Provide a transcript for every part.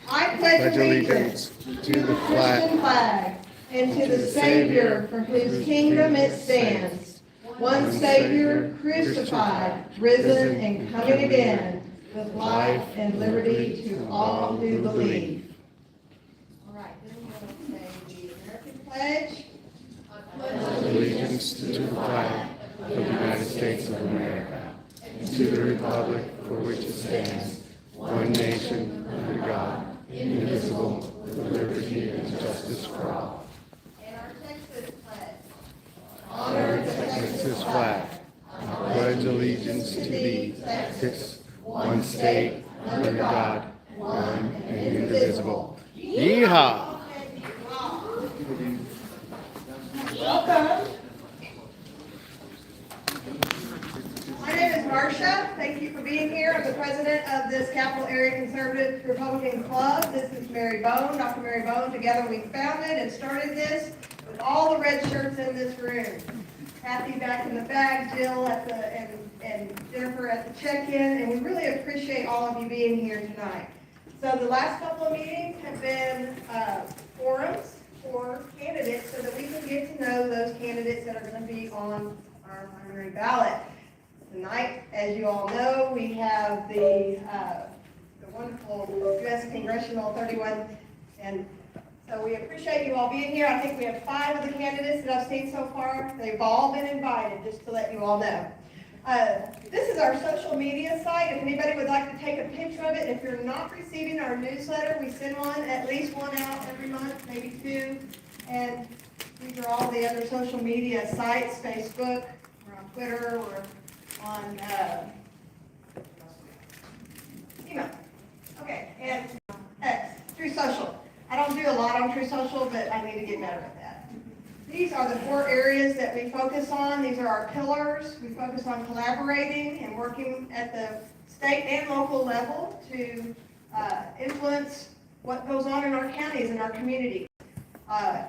I pledge allegiance to the Christian flag and to the Savior for whose kingdom it stands, one Savior, crucified, risen, and coming again, with life and liberty to all who believe. All right, then we'll say the American pledge. I pledge allegiance to the flag of the United States of America and to the republic for which it stands, one nation, under God, indivisible, with liberty and justice for all. And our Texas pledge. Honor the Texas flag. I pledge allegiance to thee, Texas, one state, under God, one and indivisible. Yeehaw! Welcome. My name is Marcia. Thank you for being here. I'm the president of this Capital Area Conservative Republican Club. This is Mary Bone, Dr. Mary Bone. Together we founded and started this with all the red shirts in this room. Kathy back in the back, Jill at and Jennifer at the check-in, and we really appreciate all of you being here tonight. So the last couple of meetings have been forums for candidates so that we can get to know those candidates that are going to be on our primary ballot. Tonight, as you all know, we have the wonderful U.S. Congressional 31, and so we appreciate you all being here. I think we have 5 of the candidates that I've seen so far. They've all been invited, just to let you all know. This is our social media site. If anybody would like to take a picture of it, if you're not receiving our newsletter, we send one, at least one out every month, maybe 2. And these are all the other social media sites, Facebook, we're on Twitter, we're on email. Okay, and X, True Social. I don't do a lot on True Social, but I need to get better at that. These are the 4 areas that we focus on. These are our pillars. We focus on collaborating and working at the state and local level to influence what goes on in our counties and our community.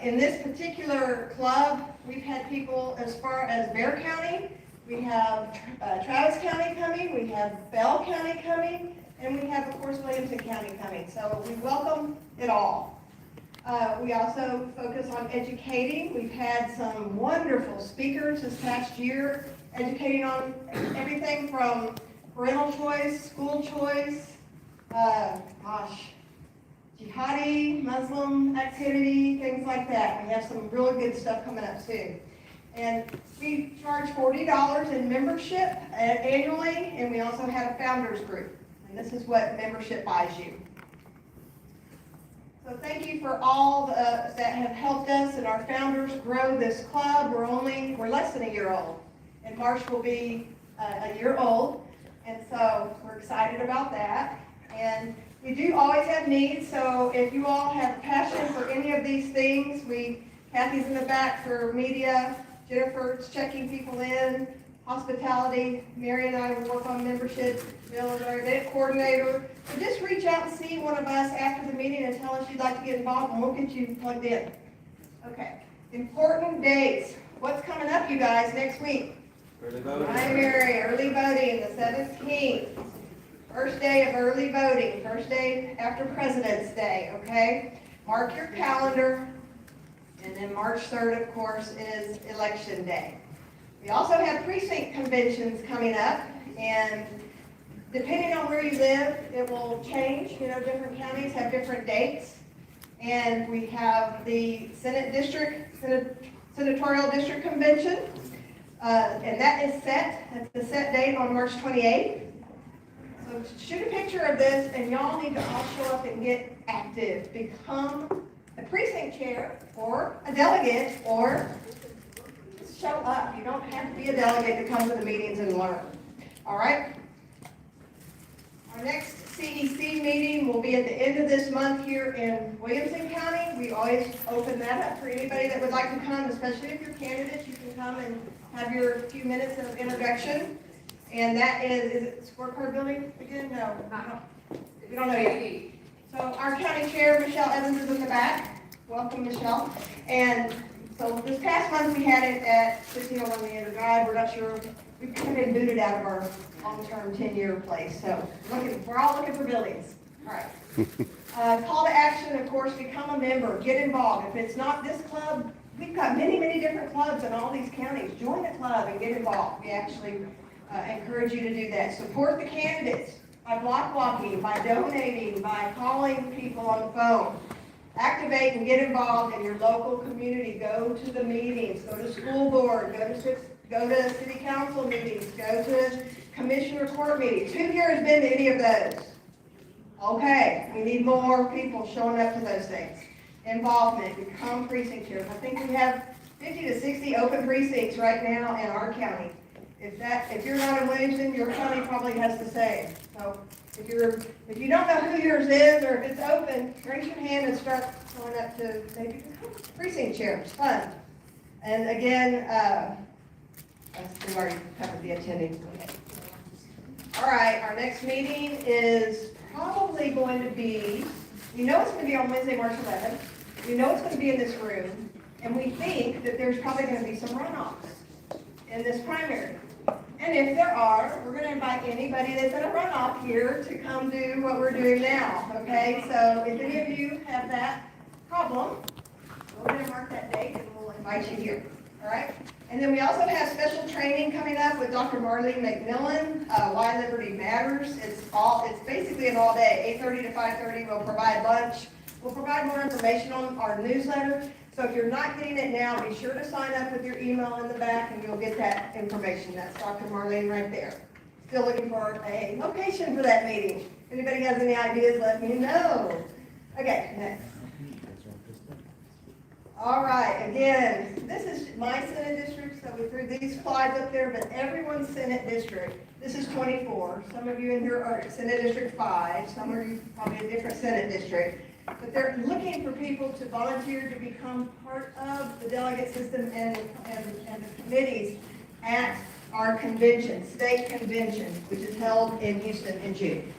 In this particular club, we've had people as far as Bexar County, we have Travis County coming, we have Bell County coming, and we have, of course, Williamson County coming. So we welcome it all. We also focus on educating. We've had some wonderful speakers this past year, educating on everything from parental choice, school choice, jihadi, Muslim activity, things like that. We have some really good stuff coming up soon. And we charge $40 in membership annually, and we also have a founders group. And this is what membership buys you. So thank you for all that have helped us and our founders grow this club. We're less than a year old. In March we'll be a year old. And so we're excited about that. And we do always have needs, so if you all have a passion for any of these things, Kathy's in the back for media, Jennifer's checking people in, hospitality, Mary and I will work on membership, Bill is our event coordinator. So just reach out and see one of us after the meeting and tell us you'd like to get involved and we'll get you plugged in. Okay, important dates. What's coming up, you guys, next week? Primary, early voting, the 17th. First day of early voting, first day after President's Day, okay? Mark your calendar. And then March 3rd, of course, is Election Day. We also have precinct conventions coming up, and depending on where you live, it will change. You know, different counties have different dates. And we have the Senatorial District Convention, and that is set. That's the set date on March 28th. So shoot a picture of this, and y'all need to all show up and get active. Become a precinct chair, or a delegate, or just show up. You don't have to be a delegate to come to the meetings and learn. All right? Our next CEC meeting will be at the end of this month here in Williamson County. We always open that up for anybody that would like to come, especially if you're candidates. You can come and have your few minutes of introduction. And that is it Scorecard Building again? No, we don't know yet. So our county chair, Michelle Evans, is in the back. Welcome, Michelle. And so this past month we had it at 1501 Leander Drive. We're not sure. We've kind of been booted out of our long-term 10-year place. So we're all looking for buildings. All right. Call to action, of course, become a member, get involved. If it's not this club, we've got many, many different clubs in all these counties. Join the club and get involved. We actually encourage you to do that. Support the candidates by block walking, by donating, by calling people on the phone. Activate and get involved in your local community. Go to the meetings, go to school board, go to city council meetings, go to commissioner court meetings. Who here has been to any of those? Okay, we need more people showing up to those things. Involvement, become precinct chairs. I think we have 50 to 60 open precincts right now in our county. If you're not in Williamson, your county probably has the same. So if you don't know who yours is, or if it's open, raise your hand and start going up to maybe become precinct chairs. Fun. And again, we've already covered the attending. All right, our next meeting is probably going to be, we know it's going to be on Wednesday, March 11th. We know it's going to be in this room, and we think that there's probably going to be some runoffs in this primary. And if there are, we're going to invite anybody that's in a runoff here to come do what we're doing now, okay? So if any of you have that problem, go ahead and mark that date, and we'll invite you here, all right? And then we also have special training coming up with Dr. Marlene McMillan, Why Liberty Matters. It's basically an all day, 8:30 to 5:30. We'll provide lunch. We'll provide more information on our newsletter. So if you're not getting it now, be sure to sign up with your email in the back and you'll get that information. That's Dr. Marlene right there. Still looking for a location for that meeting. If anybody has any ideas, let me know. Okay, next. All right, again, this is my Senate district, so we threw these slides up there, but everyone's Senate district. This is 24. Some of you in here are Senate District 5. Some of you probably a different Senate district. But they're looking for people to volunteer to become part of the delegate system and the committees at our convention, state convention, which is held in Houston in June.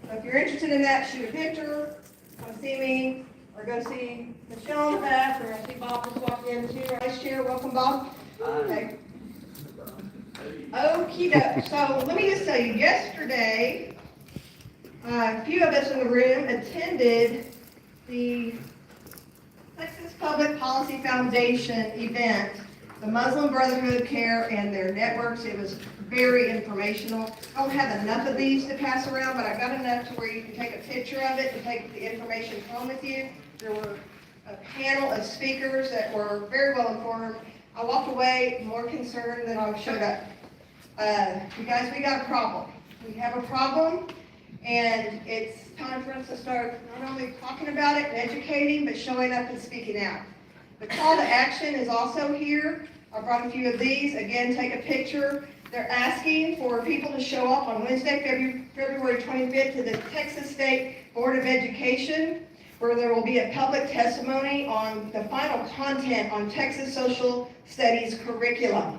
So if you're interested in that, shoot a picture, come see me, or go see Michelle in the back, or I see Bob just walked in too, Vice Chair. Welcome, Bob. Okay. Okie doke. So let me just tell you, yesterday, a few of us in the room attended the Texas Public Policy Foundation event, the Muslim Brotherhood Care and their networks. It was very informational. I don't have enough of these to pass around, but I got enough to where you can take a picture of it and take the information home with you. There were a panel of speakers that were very well informed. I walked away more concerned than I showed up. You guys, we got a problem. We have a problem, and it's time for us to start not only talking about it and educating, but showing up and speaking out. The call to action is also here. I brought a few of these. Again, take a picture. They're asking for people to show up on Wednesday, February 25th to the Texas State Board of Education, where there will be a public testimony on the final content on Texas Social Studies curriculum.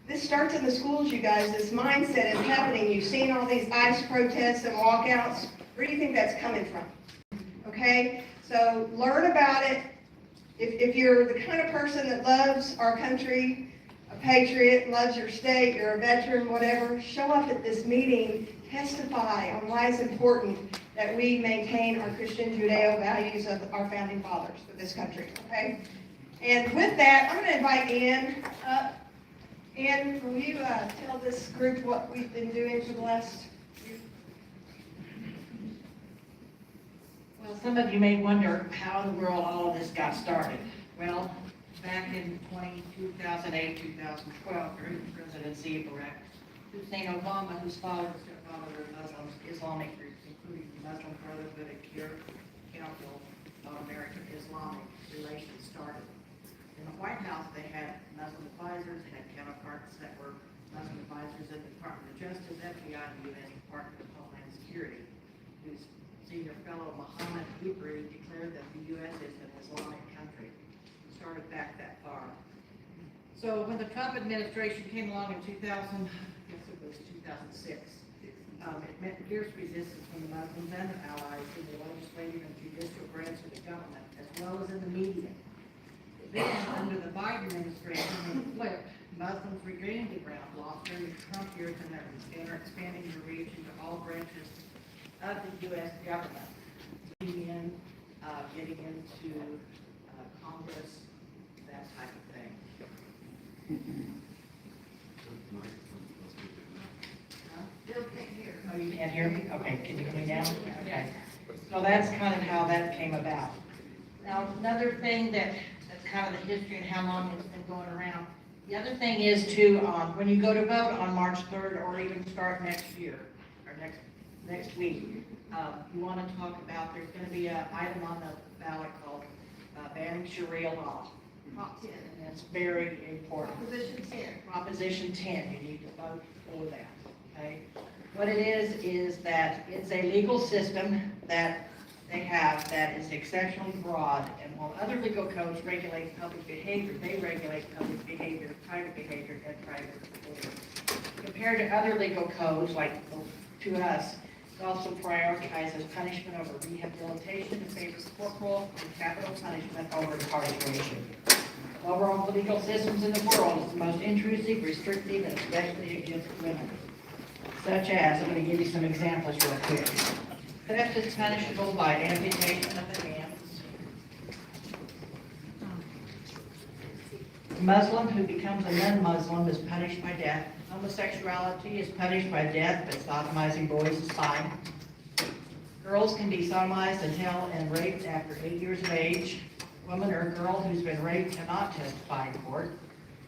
This starts in the schools, you guys. This mindset is happening. You've seen all these ICE protests and walkouts. Where do you think that's coming from? Okay, so learn about it. If you're the kind of person that loves our country, a patriot, loves your state, you're a veteran, whatever, show up at this meeting, testify on why it's important that we maintain our Christian Judeo values of our founding fathers of this country, okay? And with that, I'm going to invite Ann up. Ann, will you tell this group what we've been doing for the last year? Well, some of you may wonder how in the world all of this got started. Well, back in 2008, 2012, during the presidency of Barack Hussein Obama, whose father and stepfather were Muslims, Islamic groups, including the Muslim Brotherhood and CARE Council of American Islamic Relations, started. In the White House, they had Muslim advisors, they had counterparts that were Muslim advisors in the Department of Justice, FBI, and the U.S. Department of Homeland Security, whose senior fellow Muhammad Hubri declared that the U.S. is an Islamic country. We started back that far. So when the Trump administration came along in 2000, I guess it was 2006, it met fierce resistance from the Muslims and their allies in the legislative and judicial branch of the government, as well as in the media. Then, under the Biden administration, it flipped. Muslims regained the ground lost during the Trump years, and they're expanding their reach into all branches of the U.S. government, getting into Congress, that type of thing. Oh, you can't hear me? Okay, can you hear me now? Okay. So that's kind of how that came about. Now, another thing that's kind of the history and how long it's been going around. The other thing is to, when you go to vote on March 3rd or even start next year, or next week, you want to talk about, there's going to be an item on the ballot called banning Sharia law. Prop 10. And that's very important. Proposition 10. Proposition 10, you need to vote for that, okay? What it is that it's a legal system that they have that is exceptionally broad, and while other legal codes regulate public behavior, they regulate public behavior, private behavior, and private behavior. Compared to other legal codes, like to us, it also prioritizes punishment over rehabilitation in favor of corporal and capital punishment over incarceration. Overall, the legal systems in the world is the most intrusive, restrictive, and especially against women. Such as, I'm going to give you some examples real quick. Theft is punishable by amputation of the hands. A Muslim who becomes a non-Muslim is punished by death. Homosexuality is punished by death, but sodomizing boys is fine. Girls can be sodomized until and raped after 8 years of age. A woman or girl who's been raped cannot testify in court.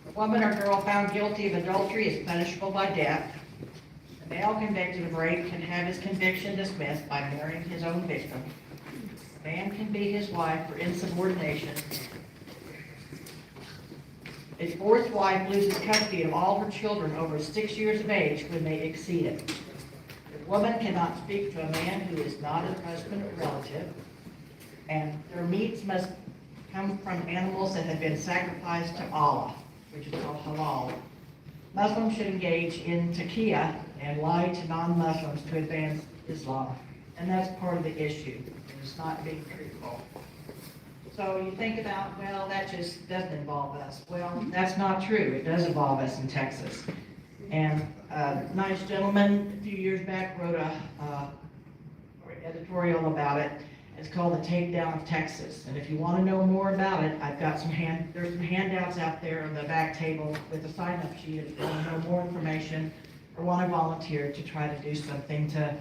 A woman or girl found guilty of adultery is punishable by death. A male convicted of rape can have his conviction dismissed by marrying his own victim. A man can beat his wife for insubordination. A fourth wife loses custody of all her children over 6 years of age when they exceed it. A woman cannot speak to a man who is not her husband or relative. And their meats must come from animals that have been sacrificed to Allah, which is called halal. Muslims should engage in taqiyya and lie to non-Muslims to advance Islam. And that's part of the issue. It's not being truthful. So you think about, well, that just doesn't involve us. Well, that's not true. It does involve us in Texas. And a nice gentleman a few years back wrote a editorial about it. It's called The Takedown of Texas. And if you want to know more about it, I've got there's some handouts out there on the back table with a sign-up sheet if you want to know more information or want to volunteer to try to do something to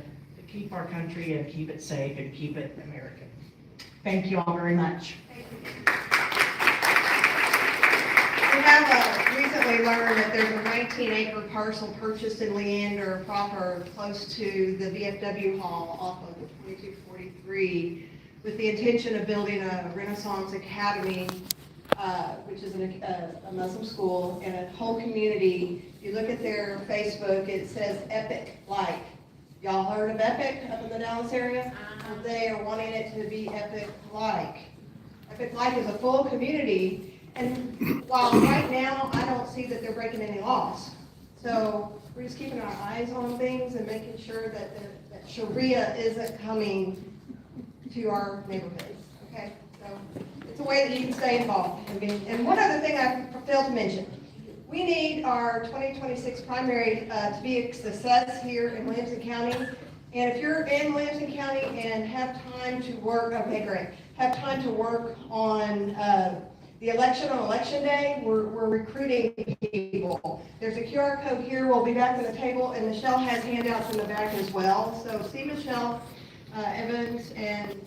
keep our country and keep it safe and keep it American. Thank you all very much. We have recently learned that there's a 19-acre parcel purchased in Leander proper close to the VFW Hall off of 2243 with the intention of building a Renaissance Academy, which is a Muslim school, and a whole community. If you look at their Facebook, it says Epic Like. Y'all heard of Epic up in the Dallas area? They are wanting it to be Epic Like. Epic Like is a full community, and while right now I don't see that they're breaking any laws. So we're just keeping our eyes on things and making sure that Sharia isn't coming to our neighborhoods, okay? So it's a way that you can stay involved. And one other thing I failed to mention, we need our 2026 primary to be a success here in Williamson County. And if you're in Williamson County and have time to work, okay, great, have time to work on the election on election day, we're recruiting people. There's a QR code here. We'll be back to the table, and Michelle has handouts in the back as well. So see Michelle Evans, and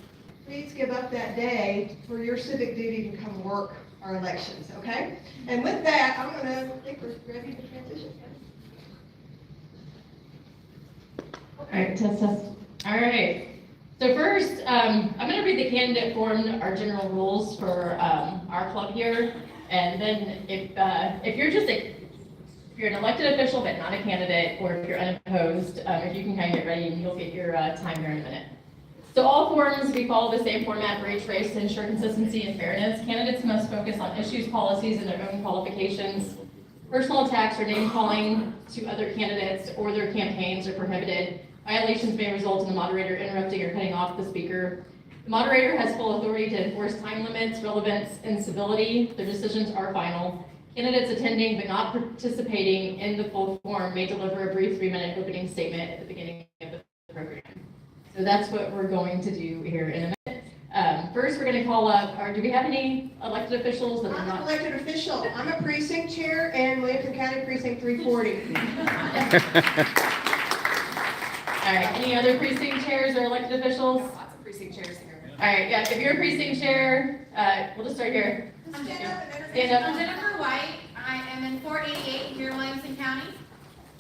please give up that day for your civic duty to come work our elections, okay? And with that, I'm going to think we're ready to transition. All right, test. All right. So first, I'm going to read the candidate form, our general rules for our club here, and then if you're an elected official but not a candidate, or if you're unopposed, if you can kind of get ready, and you'll get your time here in a minute. So all forms, we follow the same format for each race to ensure consistency and fairness. Candidates must focus on issues, policies, and their own qualifications. Personal attacks or name calling to other candidates or their campaigns are prohibited. Violations may result in the moderator interrupting or cutting off the speaker. The moderator has full authority to enforce time limits, relevance, and civility. Their decisions are final. Candidates attending but not participating in the full form may deliver a brief 3-minute opening statement at the beginning of the program. So that's what we're going to do here in a minute. First, we're going to call up, or do we have any elected officials that are I'm an not? elected official. I'm a precinct chair in Williamson County Precinct 340. All right, any other precinct chairs or elected officials? Lots of precinct chairs here. All right, yeah, if you're a precinct chair, we'll just start here. Stand up and Stand up. I'm Jennifer White. I am in 488 here in Williamson County.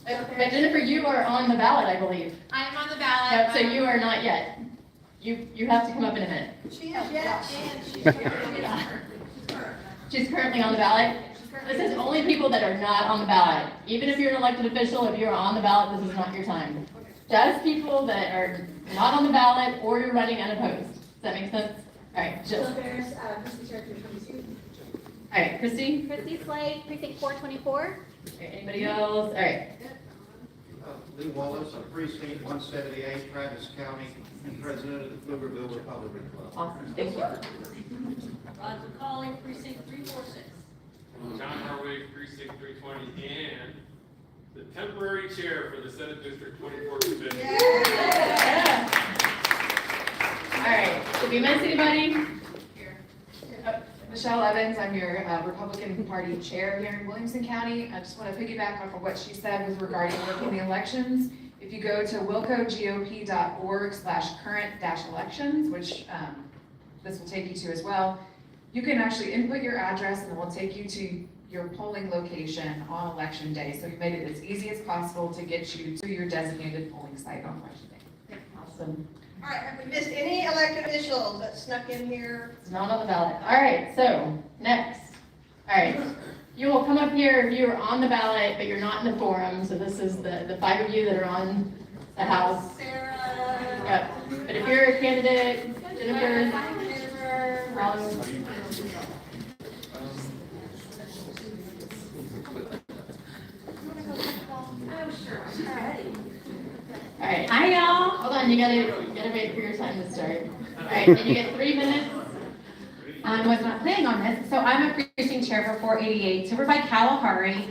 But Jennifer, you are on the ballot, I believe. I am on the ballot. So you are not yet. You have to come up in a minute. She is yes. She's currently on the ballot. This is only people that are not on the ballot. Even if you're an elected official, if you're on the ballot, this is not your time. Just people that are not on the ballot or you're running unopposed. Does that make sense? All right, Jill. All There's Precinct Chair 22. right, Christy. Christy Slade, Precinct 424. All right, anybody else? All right. Lee Wallace, I'm precinct 178, Travis County, and president of the Pflugerville Republican Club. Awesome. Thank you. Ron McCauley, precinct 346. John Harway, precinct 320, and the temporary chair for the Senate District 24 convention. Yeah. All right, did we miss anybody? Michelle Evans, I'm your Republican Party chair here in Williamson County. I just want to piggyback off of what she said with regarding working the elections. If you go to wilcogop.org/current-elections, which this will take you to as well, you can actually input your address and it will take you to your polling location on election day. So we made it as easy as possible to get you to your designated polling site on election day. Awesome. All right, have we missed any elected officials that snuck in here? It's not on the ballot. All right, so next. All right, you will come up here if you are on the ballot, but you're not in the forum. So this is the 5 of you that are on the House. Sarah. Yep. But if you're a candidate, Jennifer, Rollins. All right. Hi, y'all. Hold on, you gotta wait for your time to start. All right, and you get 3 minutes. I was not planning on this. So I'm a precinct chair for 488. So we're by Kalahari,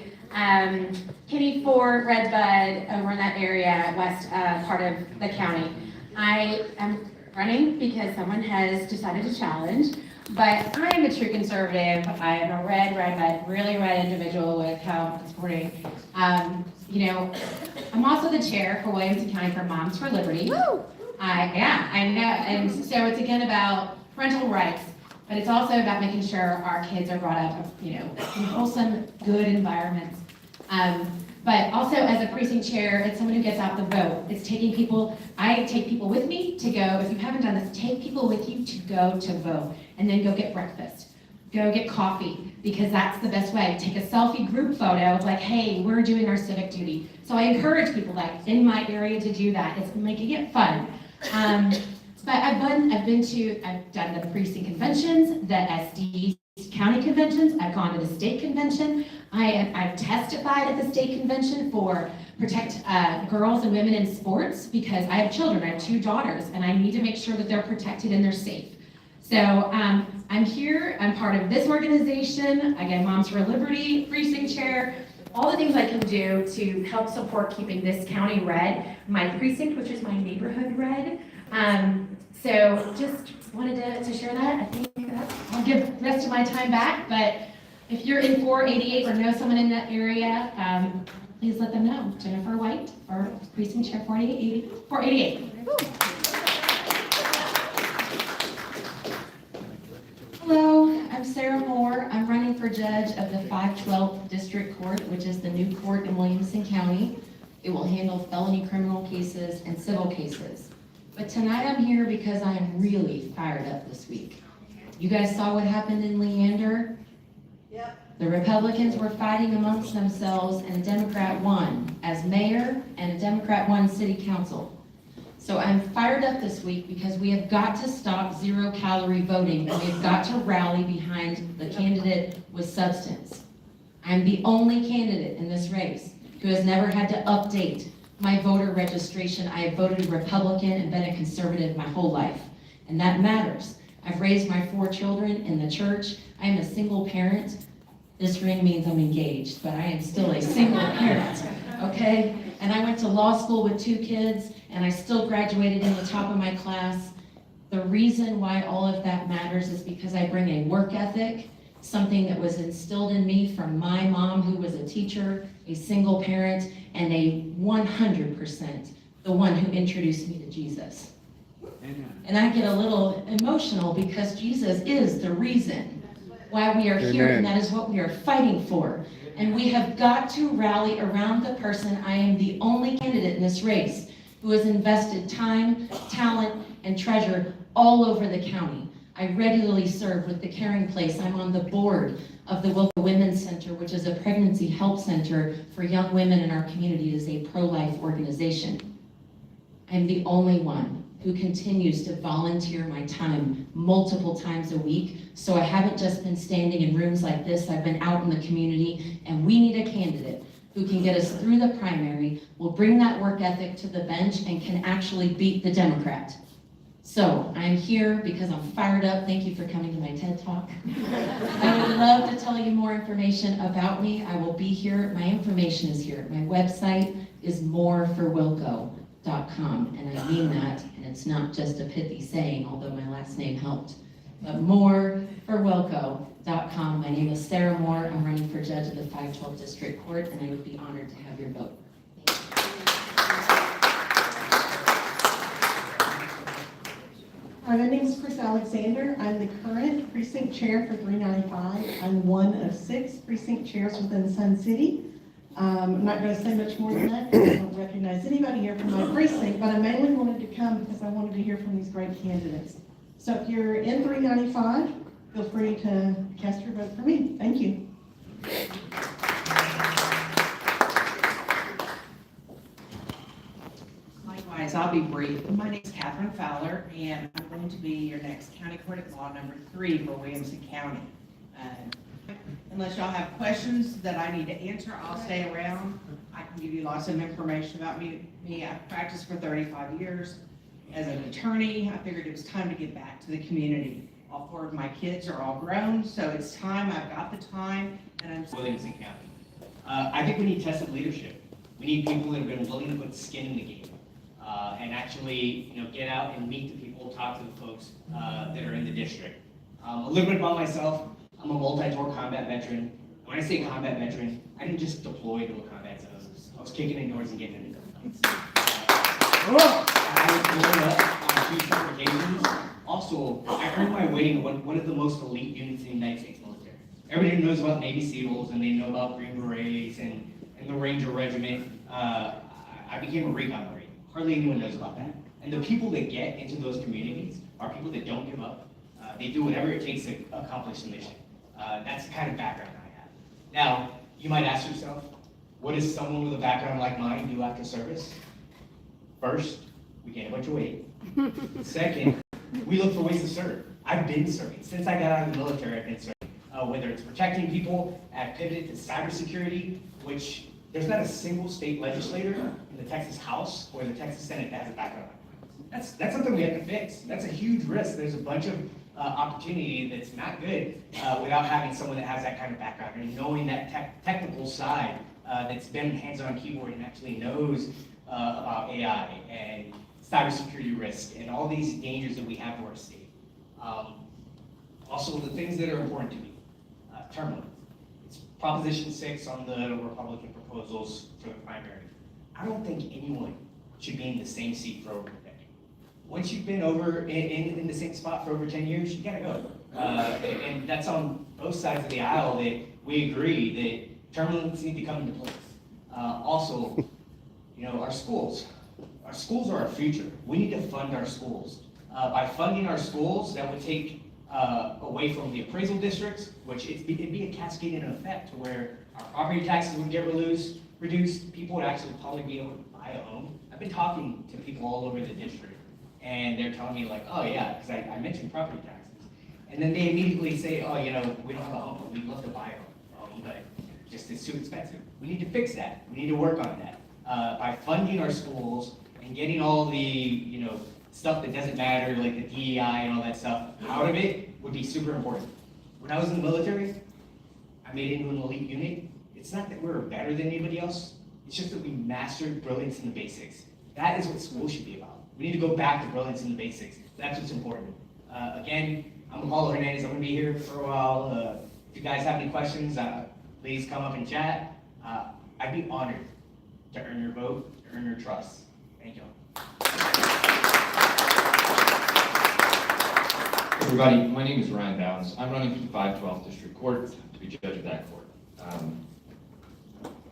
Kitty Ford, Redbud, over in that area, west part of the county. I am running because someone has decided to challenge, but I am a true conservative. I am a red, really red individual with how I'm supporting. You know, I'm also the chair for Williamson County for Moms for Liberty. I know. And so it's again about parental rights, but it's also about making sure our kids are brought up, you know, in wholesome, good environments. But also as a precinct chair, it's someone who gets out the vote. It's taking people, I take people with me to go, if you haven't done this, take people with you to go to vote, and then go get breakfast. Go get coffee, because that's the best way. Take a selfie group photo of like, hey, we're doing our civic duty. So I encourage people like in my area to do that. It's making it fun. But I've done the precinct conventions, the SD county conventions. I've gone to the state convention. I've testified at the state convention for protect girls and women in sports, because I have children. I have 2 daughters, and I need to make sure that they're protected and they're safe. So I'm here, I'm part of this organization, again, Moms for Liberty, precinct chair, all the things I can do to help support keeping this county red, my precinct, which is my neighborhood red. So just wanted to share that. I think I'll give the rest of my time back, but if you're in 488 or know someone in that area, please let them know. Jennifer White, or precinct chair 488. Hello, I'm Sarah Moore. I'm running for judge of the 512th District Court, which is the new court in Williamson County. It will handle felony criminal cases and civil cases. But tonight I'm here because I am really fired up this week. You guys saw what happened in Leander? Yep. The Republicans were fighting amongst themselves, and a Democrat won as mayor, and a Democrat won city council. So I'm fired up this week because we have got to stop zero-calorie voting, and we've got to rally behind the candidate with substance. I'm the only candidate in this race who has never had to update my voter registration. I have voted Republican and been a conservative my whole life, and that matters. I've raised my 4 children in the church. I am a single parent. This ring means I'm engaged, but I am still a single parent, okay? and I went to law school with 2 kids, and I still graduated in the top of my class. The reason why all of that matters is because I bring a work ethic, something that was instilled in me from my mom, who was a teacher, a single parent, and a 100% the one who introduced me to Jesus. And I get a little emotional because Jesus is the reason why we are here, and that is what we are fighting for. And we have got to rally around the person. I am the only candidate in this race who has invested time, talent, and treasure all over the county. I regularly serve with the Caring Place. I'm on the board of the Wilco Women's Center, which is a pregnancy help center for young women in our community. It is a pro-life organization. I'm the only one who continues to volunteer my time multiple times a week. So I haven't just been standing in rooms like this, I've been out in the community, and we need a candidate who can get us through the primary, will bring that work ethic to the bench, and can actually beat the Democrat. So I'm here because I'm fired up. Thank you for coming to my TED Talk. I would love to tell you more information about me. I will be here. My information is here. My website is moreforwilco.com, and I mean that, and it's not just a pithy saying, although my last name helped. But moreforwilco.com. My name is Sarah Moore. I'm running for judge of the 512 District Court, and I would be honored to have your vote. Hi, my name is Chris Alexander. I'm the current precinct chair for 395. I'm one of 6 precinct chairs within Sun City. I'm not going to say much more than that because I don't recognize anybody here from my precinct, but I mainly wanted to come because I wanted to hear from these great candidates. So if you're in 395, feel free to cast your vote for me. Thank you. Likewise, I'll be brief. My name is Catherine Fowler, and I'm going to be your next County Court at Law number 3 for Williamson County. Unless y'all have questions that I need to answer, I'll stay around. I can give you lots of information about me. I've practiced for 35 years. As an attorney, I figured it was time to give back to the community. All 4 of my kids are all grown, so it's time. I've got the time, and I'm Williamson County. I think we need tested leadership. We need people that have been willing to put skin in the game and actually, get out and meet the people, talk to the folks that are in the district. A little bit about myself. I'm a multi-tour combat veteran. When I say combat veteran, I didn't just deploy to a combat zone. I was kicking in doors and getting into fights. I was blown up on 2 separate occasions. Also, I earned my way into one of the most elite units in the United States military. Everybody knows about Navy SEALs, and they know about Green Berets and the Ranger Regiment. I became a recon Marine. Hardly anyone knows about that. And the people that get into those communities are people that don't give up. They do whatever it takes to accomplish the mission. That's the kind of background I have. Now, you might ask yourself, what does someone with a background like mine do after service? First, we gain a bunch of weight. Second, we look for ways to serve. I've been serving. Since I got out of the military, I've been serving. Whether it's protecting people, I've pivoted to cybersecurity, which there's not a single state legislator in the Texas House or the Texas Senate that has a background like mine. That's something we have to fix. That's a huge risk. There's a bunch of opportunity that's not good without having someone that has that kind of background and knowing that technical side that's been hands-on keyboard and actually knows about AI and cybersecurity risk and all these dangers that we have to our state. Also, the things that are important to me, term limits. It's Proposition 6 on the Republican proposals for the primary. I don't think anyone should be in the same seat for over a decade. Once you've been over in the same spot for over 10 years, you gotta go. And that's on both sides of the aisle that we agree that term limits need to come into place. Also, our schools. Our schools are our future. We need to fund our schools. By funding our schools, that would take away from the appraisal districts, which it'd be a cascading effect to where our property taxes would get reduced, people would actually probably be able to buy a home. I've been talking to people all over the district, and they're telling me like, oh yeah, because I mentioned property taxes. And then they immediately say, oh, we don't have a home, but we'd love to buy a home, but just it's too expensive. We need to fix that. We need to work on that. By funding our schools and getting all the, stuff that doesn't matter, like the DEI and all that stuff, out of it would be super important. When I was in the military, I made it into an elite unit. It's not that we're better than anybody else. It's just that we mastered brilliance in the basics. That is what school should be about. We need to go back to brilliance in the basics. That's what's important. Again, I'm Paulo Hernandez. I'm going to be here for a while. If you guys have any questions, please come up and chat. I'd be honored to earn your vote, to earn your trust. Thank you. Everybody, my name is Ryan Bounds. I'm running for the 512th District Court to be judge of that court.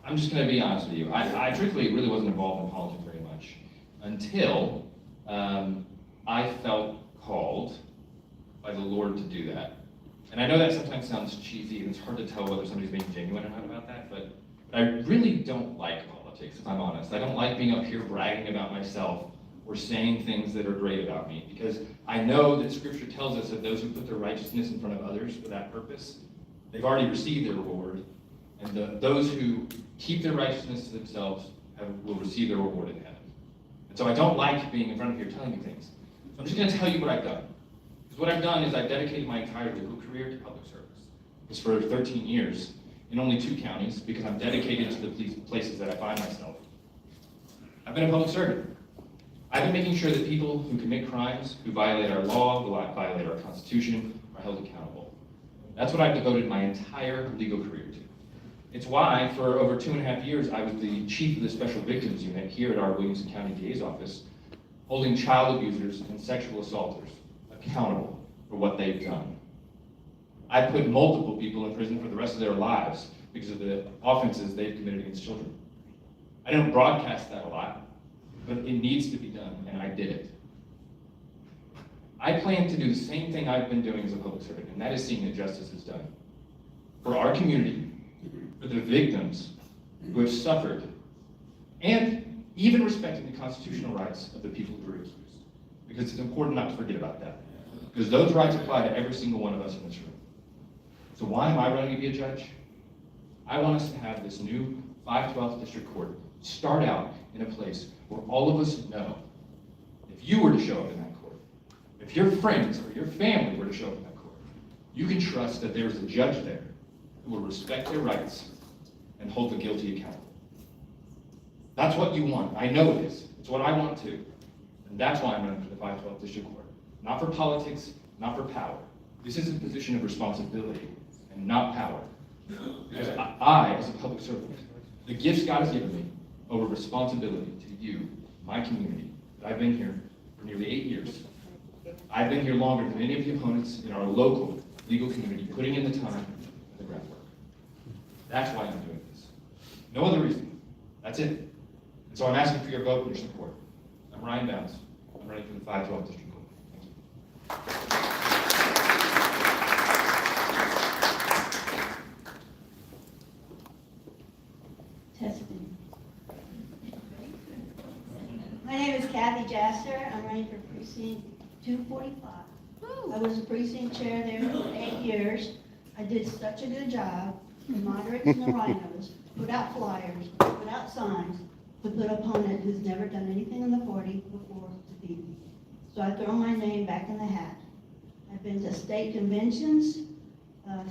I'm just going to be honest with you. I truthfully really wasn't involved in politics very much until I felt called by the Lord to do that. And I know that sometimes sounds cheesy, and it's hard to tell whether somebody's being genuine or not about that, but I really don't like politics, if I'm honest. I don't like being up here bragging about myself or saying things that are great about me, because I know that Scripture tells us that those who put their righteousness in front of others for that purpose, they've already received their reward, and those who keep their righteousness to themselves will receive their reward in heaven. And so I don't like being in front of you telling you things. So I'm just going to tell you what I've done. Because what I've done is I've dedicated my entire legal career to public service. It's for 13 years in only 2 counties, because I'm dedicated to the places that I find myself. I've been a public servant. I've been making sure that people who commit crimes, who violate our law, who violate our Constitution, are held accountable. That's what I've devoted my entire legal career to. It's why, for over 2.5 years, I was the chief of the Special Victims Unit here at our Williamson County DA's office, holding child abusers and sexual assaulters accountable for what they've done. I put multiple people in prison for the rest of their lives because of the offenses they've committed against children. I don't broadcast that a lot, but it needs to be done, and I did it. I plan to do the same thing I've been doing as a public servant, and that is seeing that justice is done. For our community, for the victims who have suffered, and even respecting the constitutional rights of the people who are accused. Because it's important not to forget about that. Because those rights apply to every single one of us in this room. So why am I running to be a judge? I want us to have this new 512th District Court start out in a place where all of us know, if you were to show up in that court, if your friends or your family were to show up in that court, you can trust that there's a judge there who will respect their rights and hold the guilty accountable. That's what you want. I know it is. It's what I want too. And that's why I'm running for the 512th District Court. Not for politics, not for power. This is a position of responsibility and not power. Because I, as a public servant, the gifts God has given me over responsibility to you, my community, I've been here for nearly 8 years. I've been here longer than any of the opponents in our local legal community, putting in the time and the groundwork. That's why I'm doing this. No other reason. That's it. And so I'm asking for your vote and your support. I'm Ryan Bounds. I'm running for the 512th District Court. Thank you. Testing. My name is Kathy Jasser. I'm running for precinct 245. I was the precinct chair there for 8 years. I did such a good job, the moderates and the rhinos, put out flyers, put out signs, to put an opponent who's never done anything in the 40 before to beat me. So I throw my name back in the hat. I've been to state conventions,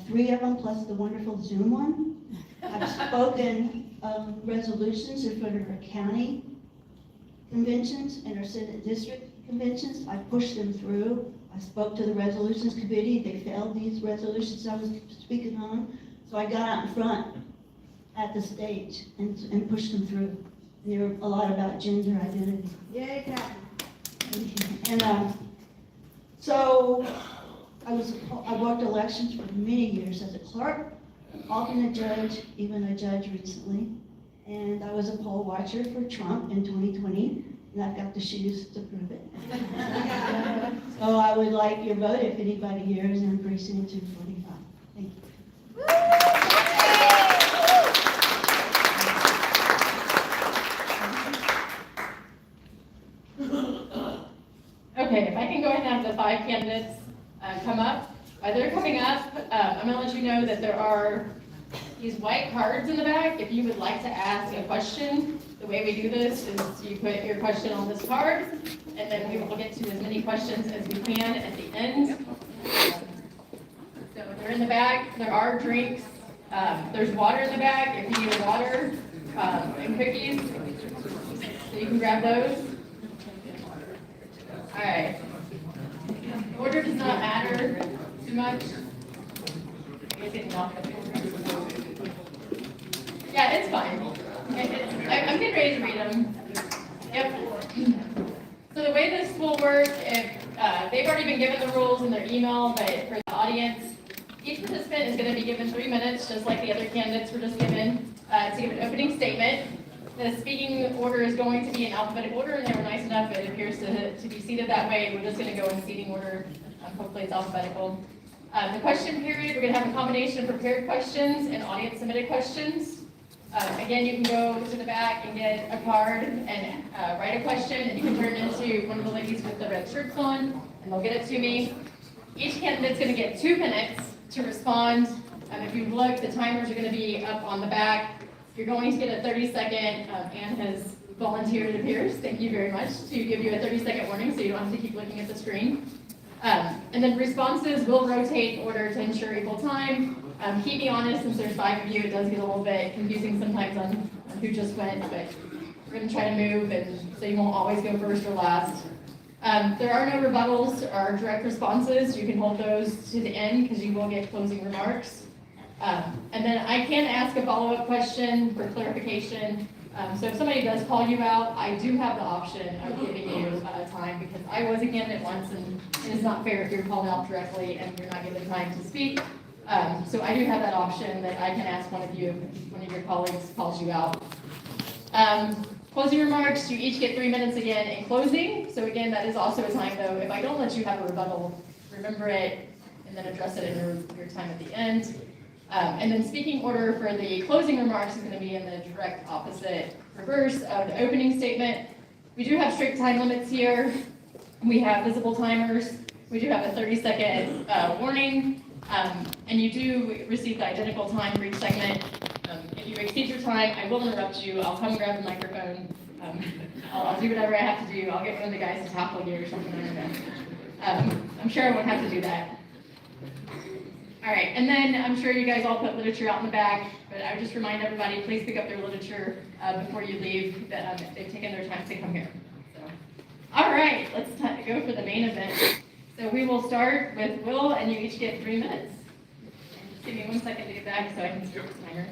3 of them plus the wonderful Zoom one. I've spoken resolutions in front of our county conventions and our Senate district conventions. I pushed them through. I spoke to the resolutions committee. They failed these resolutions I was speaking on. So I got out in front at the stage and pushed them through. And they were a lot about gender identity. Yay, Kathy. And so I worked elections for many years as a clerk, alternate judge, even a judge recently. And I was a poll watcher for Trump in 2020, and I've got the shoes to prove it. So I would like your vote if anybody here is in precinct 245. Thank you. Okay, if I can go ahead and have the 5 candidates come up. While they're coming up, I'm going to let you know that there are these white cards in the back. If you would like to ask a question, the way we do this is you put your question on this card, and then we will get to as many questions as we can at the end. So they're in the back. There are drinks. There's water in the back if you need water. and cookies. So you can grab those. All right. Order does not matter too much. You guys getting off the Yeah, it's fine. I'm getting ready to read them. Yep. So the way this will work, if they've already been given the rules in their email, but for the audience, each participant is going to be given 3 minutes, just like the other candidates were just given, to give an opening statement. The speaking order is going to be in alphabetical order, and they were nice enough, it appears to be seated that way. We're just going to go in seating order. Hopefully it's alphabetical. The question period, we're going to have a combination of prepared questions and audience submitted questions. Again, you can go to the back and get a card and write a question, and you can turn it into one of the ladies with the red shirts on, and they'll get it to me. Each candidate's going to get 2 minutes to respond. If you look, the timers are going to be up on the back. You're going to get a 30-second, Anne has volunteered, it appears, thank you very much, to give you a 30-second warning so you don't have to keep looking at the screen. And then responses will rotate in order to ensure equal time. Keep me honest, since there's 5 of you, it does get a little bit confusing sometimes on who just went, but we're going to try to move, and so you won't always go first or last. There are no rebuttals or direct responses. You can hold those to the end because you will get closing remarks. And then I can ask a follow-up question for clarification. So if somebody does call you out, I do have the option of giving you time, because I was a candidate once, and it is not fair if you're called out directly and you're not given time to speak. So I do have that option that I can ask one of you if one of your colleagues calls you out. Closing remarks, you each get 3 minutes again in closing. So again, that is also a time though. If I don't let you have a rebuttal, remember it and then address it in your time at the end. And then speaking order for the closing remarks is going to be in the direct opposite reverse of the opening statement. We do have strict time limits here. We have visible timers. We do have a 30-second warning. And you do receive the identical time for each segment. If you exceed your time, I will interrupt you. I'll come grab the microphone. I'll do whatever I have to do. I'll get one of the guys to tackle you or something like that. I'm sure I won't have to do that. All right, and then I'm sure you guys all put literature out in the back, but I would just remind everybody, please pick up their literature before you leave, that they've taken their time to come here. So, all right, let's go for the main event. So we will start with Will, and you each get 3 minutes. And just give me 1 second to get back so I can start the timer.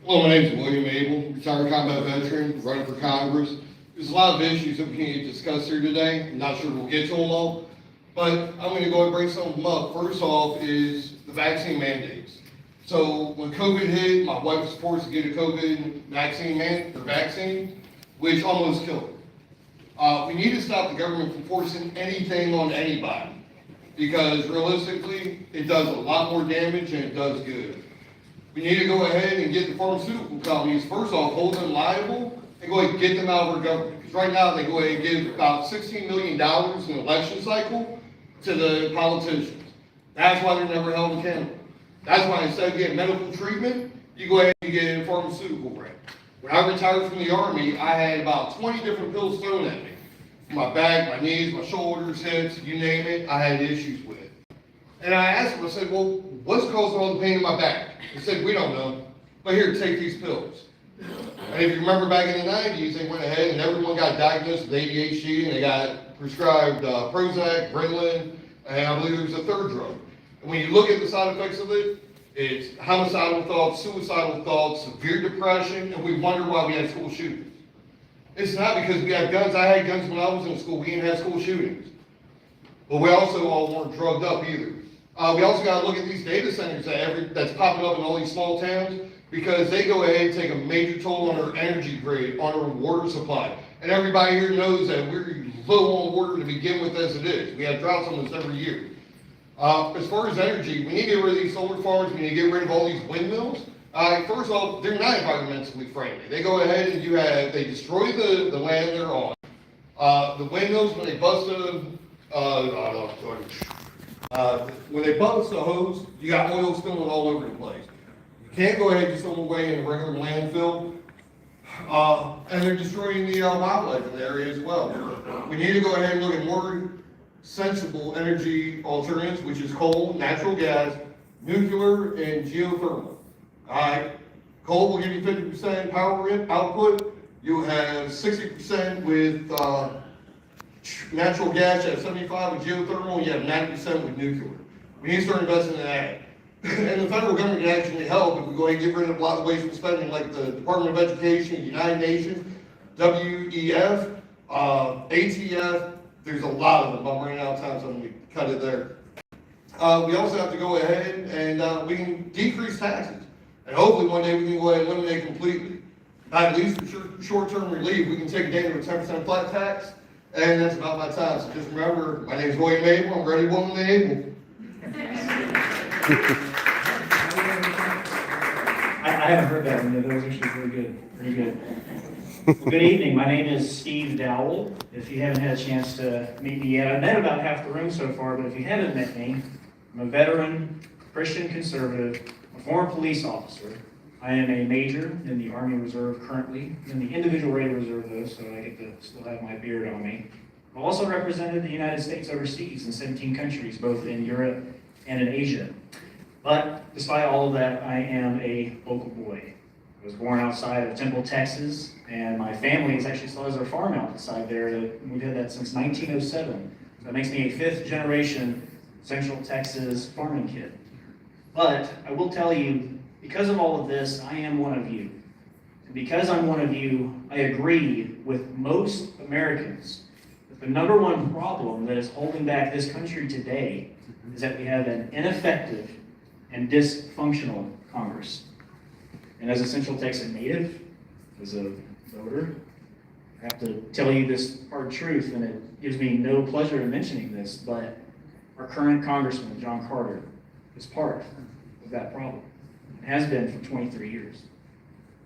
Hello, my name is William Abel, retired combat veteran, running for Congress. There's a lot of issues that we can discuss here today. I'm not sure we'll get to them all, but I'm going to go ahead and bring some of them up. First off is the vaccine mandates. So when COVID hit, my wife was forced to get a COVID vaccine, which almost killed her. We need to stop the government from forcing anything on anybody, because realistically, it does a lot more damage than it does good. We need to go ahead and get the pharmaceutical companies, first off, hold them liable, and go ahead and get them out of our government. Because right now, they go ahead and give about $16 million in the election cycle to the politicians. That's why they're never held accountable. That's why instead of getting medical treatment, you go ahead and get a pharmaceutical grant. When I retired from the Army, I had about 20 different pills thrown at me. My back, my knees, my shoulders, hips, you name it, I had issues with. And I asked them, I said, well, what's causing all the pain in my back? They said, we don't know, but here, take these pills. And if you remember back in the 90s, they went ahead and everyone got diagnosed with ADHD, and they got prescribed Prozac, Ritalin, and I believe there was a third drug. And when you look at the side effects of it, it's homicidal thoughts, suicidal thoughts, severe depression, and we wonder why we had school shootings. It's not because we had guns. I had guns when I was in school. We didn't have school shootings. But we also all weren't drugged up either. We also got to look at these data centers that's popping up in all these small towns, because they go ahead and take a major toll on our energy grid, on our water supply. And everybody here knows that we're low on water to begin with as it is. We have droughts almost every year. As far as energy, we need to get rid of these solar farms. We need to get rid of all these windmills. First of all, they're not environmentally friendly. They go ahead and they destroy the land they're on. The windmills, when they bust when they bust the hose, you got oil spilling all over the place. You can't go ahead and just throw them away in a regular landfill. And they're destroying the wildlife in the area as well. We need to go ahead and look at more sensible energy alternatives, which is coal, natural gas, nuclear, and geothermal. Alright, coal will give you 50% power output, you have 60% with, natural gas, you have 75 with geothermal, you have 90% with nuclear. We need to start investing in that. And the federal government can actually help if we go ahead and get rid of a lot of wasteful spending, like the Department of Education, United Nations, WEF, ATF, there's a lot of them, but I'm running out of time, so I'm gonna cut it there. We also have to go ahead and we can decrease taxes. And hopefully one day we can go ahead and eliminate completely. At least for short-term relief, we can take it down to a 10% flat tax, and that's about my time. So just remember, my name is William Abel, I'm ready, woman, and able. I haven't heard that one yet. That was actually pretty good. Pretty good. Well, good evening. My name is Steve Dowell. If you haven't had a chance to meet me yet, I've met about half the room so far, but if you haven't met me, I'm a veteran, Christian conservative, a former police officer. I am a major in the Army Reserve currently, in the individual rated reserve though, so I get to still have my beard on me. I've also represented the United States overseas in 17 countries, both in Europe and in Asia. But despite all of that, I am a local boy. I was born outside of Temple, Texas, and my family actually still has their farm outside there. We've had that since 1907. So that makes me a fifth generation Central Texas farming kid. But I will tell you, because of all of this, I am one of you. And because I'm one of you, I agree with most Americans that the number one problem that is holding back this country today is that we have an ineffective and dysfunctional Congress. And as a Central Texas native, as a voter, I have to tell you this hard truth, and it gives me no pleasure in mentioning this, but our current Congressman, John Carter, is part of that problem. It has been for 23 years.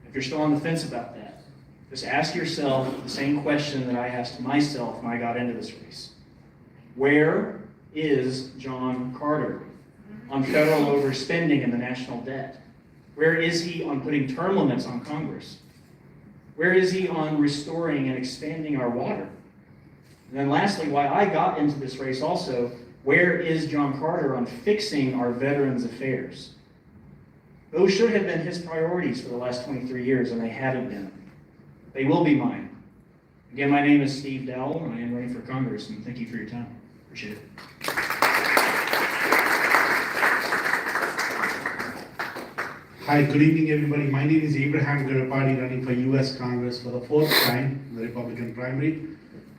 If you're still on the fence about that, just ask yourself the same question that I asked myself when I got into this race. Where is John Carter on federal overspending and the national debt? Where is he on putting term limits on Congress? Where is he on restoring and expanding our water? And then lastly, why I got into this race also, where is John Carter on fixing our veterans' affairs? Those should have been his priorities for the last 23 years, and they haven't been. They will be mine. Again, my name is Steve Dowell, and I am running for Congress, and thank you for your time. Appreciate it. Hi, good evening, everybody. My name is Abraham Garapati, running for U.S. Congress for the fourth time in the Republican primary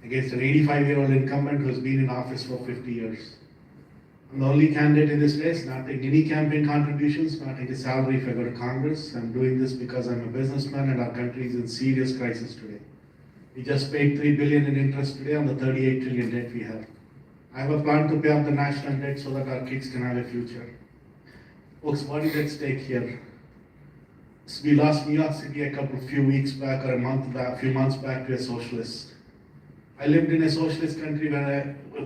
against an 85-year-old incumbent who has been in office for 50 years. I'm the only candidate in this race, not taking any campaign contributions, not taking a salary if I go to Congress. I'm doing this because I'm a businessman and our country is in serious crisis today. We just paid $3 billion in interest today on the $38 trillion debt we have. I have a plan to pay off the national debt so that our kids can have a future. Folks, what is at stake here? We lost New York City a few weeks back or a few months back to a socialist. I lived in a socialist country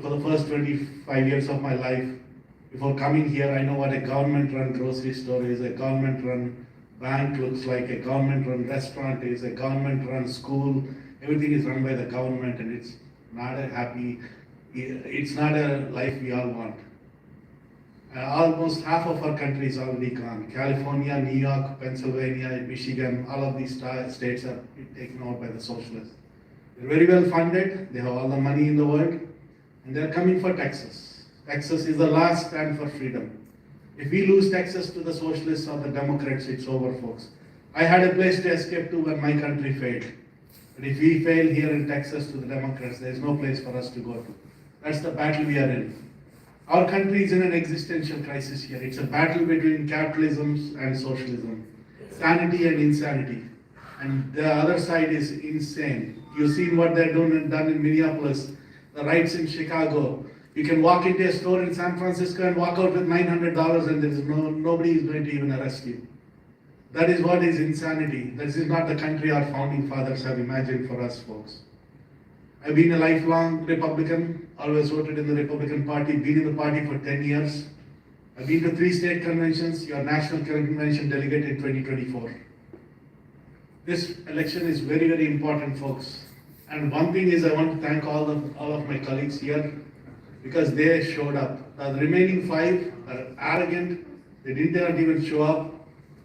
for the first 25 years of my life. Before coming here, I know what a government-run grocery store is, a government-run bank looks like, a government-run restaurant is, a government-run school. Everything is run by the government, and it's not a life we all want. Almost half of our country is already gone. California, New York, Pennsylvania, Michigan, all of these states are taken over by the socialists. They're very well funded, they have all the money in the world, and they're coming for Texas. Texas is the last stand for freedom. If we lose Texas to the socialists or the Democrats, it's over, folks. I had a place to escape to when my country failed. But if we fail here in Texas to the Democrats, there is no place for us to go to. That's the battle we are in. Our country is in an existential crisis here. It's a battle between capitalism and socialism, sanity and insanity. And the other side is insane. You've seen what they're done in Minneapolis, the riots in Chicago. You can walk into a store in San Francisco and walk out with $900 and there is nobody is going to even arrest you. That is what is insanity. This is not the country our founding fathers have imagined for us, folks. I've been a lifelong Republican, always voted in the Republican Party, been in the party for 10 years. I've been to 3 state conventions, your national convention delegate in 2024. This election is very, very important, folks. And one thing is I want to thank all of my colleagues here. because they showed up. The remaining 5 are arrogant, they did not even show up,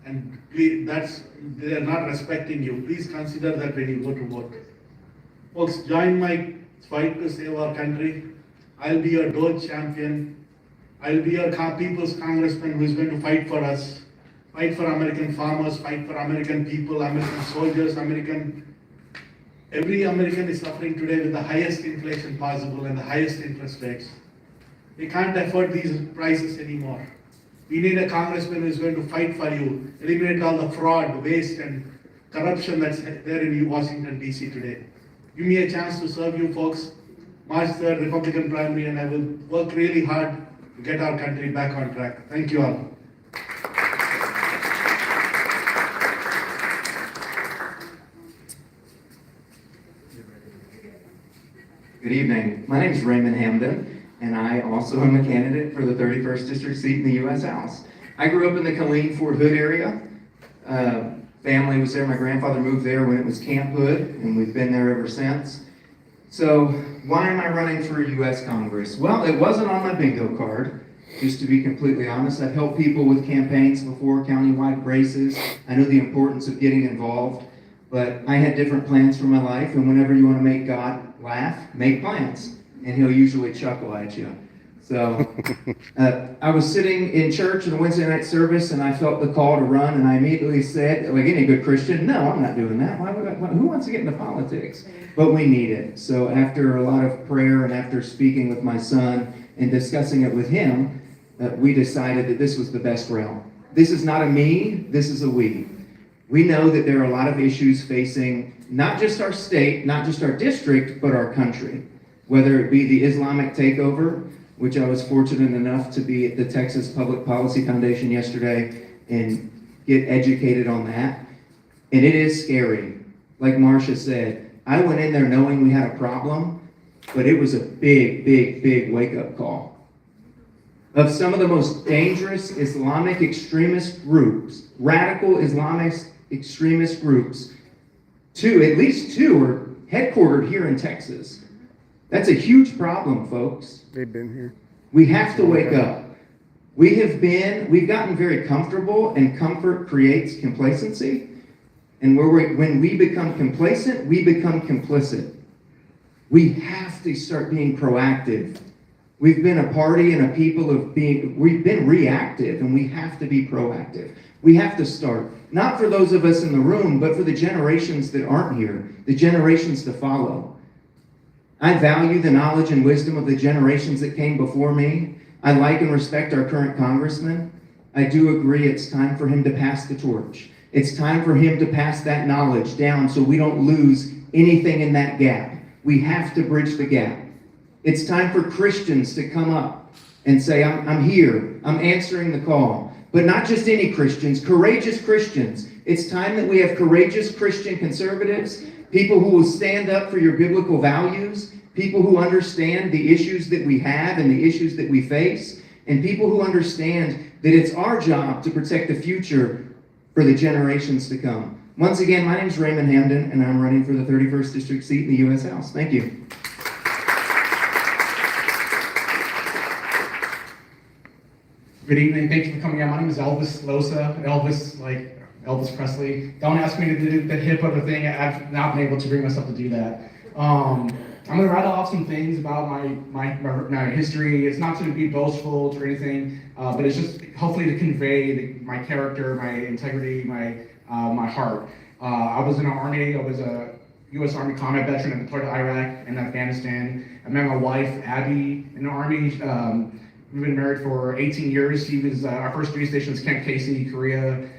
and they are not respecting you. Please consider that when you go to vote. Folks, join my fight to save our country. I'll be your Doge champion. I'll be your people's congressman who is going to fight for us. Fight for American farmers, fight for American people, American soldiers, every American is suffering today with the highest inflation possible and the highest interest rates. We can't afford these prices anymore. We need a congressman who is going to fight for you, eliminate all the fraud, waste, and corruption that's there in Washington, D.C. today. Give me a chance to serve you folks. March 3rd, Republican primary, and I will work really hard to get our country back on track. Thank you all. Good evening. My name is Raymond Hamden, and I also am a candidate for the 31st District seat in the U.S. House. I grew up in the Killeen-Fort Hood area. Family was there. My grandfather moved there when it was Camp Hood, and we've been there ever since. So why am I running for U.S. Congress? Well, it wasn't on my bingo card. Just to be completely honest, I've helped people with campaigns before, countywide races. I know the importance of getting involved, but I had different plans for my life, and whenever you want to make God laugh, make plans, and he'll usually chuckle at you. So I was sitting in church in a Wednesday night service, and I felt the call to run, and I immediately said, like any good Christian, no, I'm not doing that. Who wants to get into politics? But we need it. So after a lot of prayer and after speaking with my son and discussing it with him, we decided that this was the best route. This is not a me, this is a we. We know that there are a lot of issues facing not just our state, not just our district, but our country. Whether it be the Islamic takeover, which I was fortunate enough to be at the Texas Public Policy Foundation yesterday and get educated on that. And it is scary. Like Marcia said, I went in there knowing we had a problem, but it was a big, big, big wake-up call. Of some of the most dangerous Islamic extremist groups, radical Islamic extremist groups, at least two are headquartered here in Texas. That's a huge problem, folks. They've been here. We have to wake up. We've gotten very comfortable, and comfort creates complacency. And when we become complacent, we become complicit. We have to start being proactive. We've been a party and a people we've been reactive, and we have to be proactive. We have to start, not for those of us in the room, but for the generations that aren't here, the generations to follow. I value the knowledge and wisdom of the generations that came before me. I like and respect our current congressman. I do agree it's time for him to pass the torch. It's time for him to pass that knowledge down so we don't lose anything in that gap. We have to bridge the gap. It's time for Christians to come up and say, I'm here, I'm answering the call. But not just any Christians, courageous Christians. It's time that we have courageous Christian conservatives, people who will stand up for your biblical values, people who understand the issues that we have and the issues that we face, and people who understand that it's our job to protect the future for the generations to come. Once again, my name is Raymond Hamden, and I'm running for the 31st District seat in the U.S. House. Thank you. Good evening, thank you for coming out. My name is Elvis Losa, Elvis, like Elvis Presley. Don't ask me to do the hip hop thing, I've not been able to bring myself to do that. I'm gonna rattle off some things about my history. It's not to be boastful or anything, but it's just hopefully to convey my character, my integrity, my heart. I was in the Army, I was a U.S. Army combat veteran and deployed to Iraq and Afghanistan. I met my wife, Abby, in the Army. We've been married for 18 years. She was, our first duty station was Camp Casey, Korea.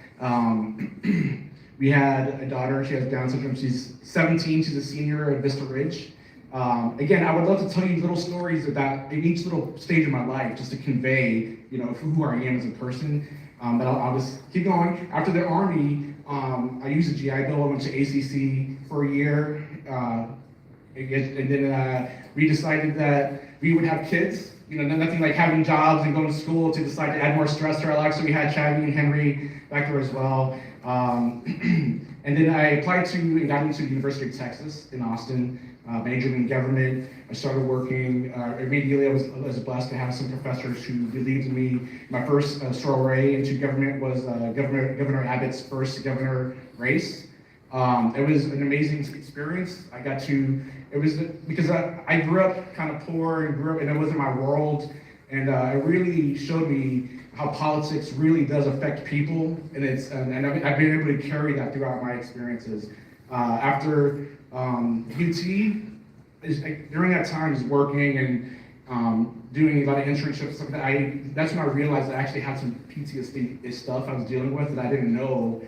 We had a daughter, she has Down syndrome. She's 17, she's a senior at Vista Ridge. Again, I would love to tell you little stories about each little stage of my life, just to convey, who I am as a person. But I'll just keep going. After the Army, I used a GI Bill. I went to ACC for a year. And then we decided that we would have kids. Nothing like having jobs and going to school to decide to add more stress to our lives. So we had Chaddy and Henry back there as well. And And then I applied to and got into the University of Texas in Austin, majored in government. I started working immediately. I was blessed to have some professors who believed in me. My first foray into government was Governor Abbott's first governor race. It was an amazing experience. Because I grew up kind of poor and it wasn't my world. And it really showed me how politics really does affect people, and I've been able to carry that throughout my experiences. After UT, during that time, is working and doing a lot of internships, stuff that's when I realized I actually had some PTSD stuff I was dealing with that I didn't know.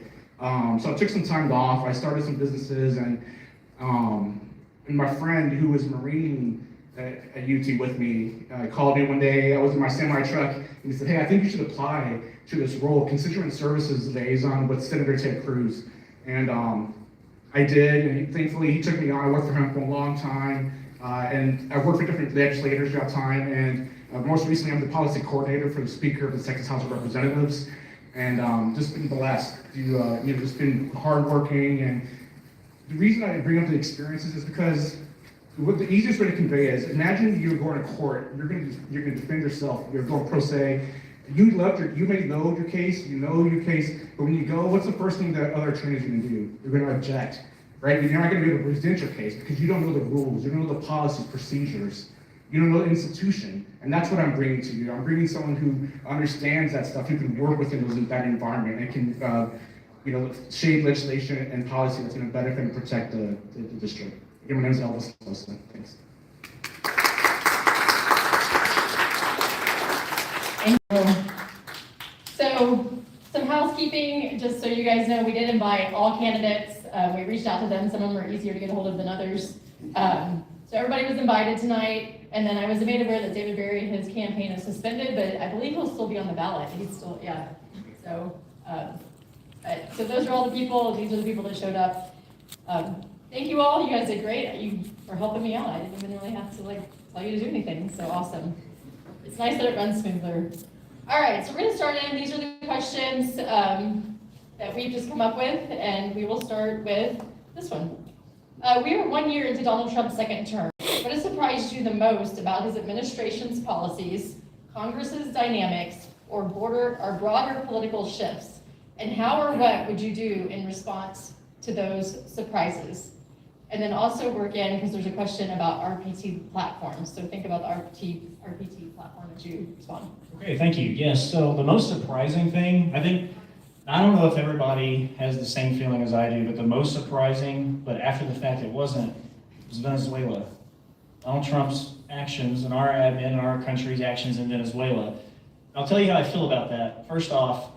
So I took some time off. I started some businesses, and my friend who was Marine at UT with me called me one day. I was in my semi truck, and he said, "Hey, I think you should apply to this role, Constituent Services Liaison with Senator Ted Cruz." And I did, and thankfully he took me on. I worked for him for a long time, and I worked for different legislators throughout time, and most recently I'm the policy coordinator for the Speaker of the Texas House of Representatives, and just been blessed to, just been hardworking. And the reason I bring up the experiences is because what the easiest way to convey is, imagine you're going to court, you're going to defend yourself, you're going pro se, you may know your case, but when you go, what's the first thing that other attorneys are going to do? You're going to object, right? You're not going to be able to present your case because you don't know the rules, you don't know the policies, procedures, you don't know the institution, and that's what I'm bringing to you. I'm bringing someone who understands that stuff, who can work within that environment, and can shape legislation and policy that's going to benefit and protect the district. Again, my name is Elvis Losa. Thanks. So, some housekeeping, just so you guys know, we did invite all candidates. We reached out to them. Some of them are easier to get a hold of than others. So everybody was invited tonight. And then I was made aware that David Berry, his campaign is suspended, but I believe he'll still be on the ballot. He's still, yeah. So, so those are all the people. These are the people that showed up. Thank you all. You guys did great. You were helping me out. I didn't even really have to tell you to do anything. So awesome. It's nice that it runs smoother. All right, so we're going to start in. These are the questions that we've just come up with, and we will start with this one. We are 1 year into Donald Trump's second term. What has surprised you the most about his administration's policies, Congress's dynamics, or broader political shifts? And how or what would you do in response to those surprises? And then also work in, because there's a question about RPT platforms. So think about the RPT platform as you respond. Okay, thank you. Yes, so the most surprising thing, I don't know if everybody has the same feeling as I do, but the most surprising, but after the fact it wasn't, was Venezuela. Donald Trump's actions and our country's actions in Venezuela. I'll tell you how I feel about that. First off,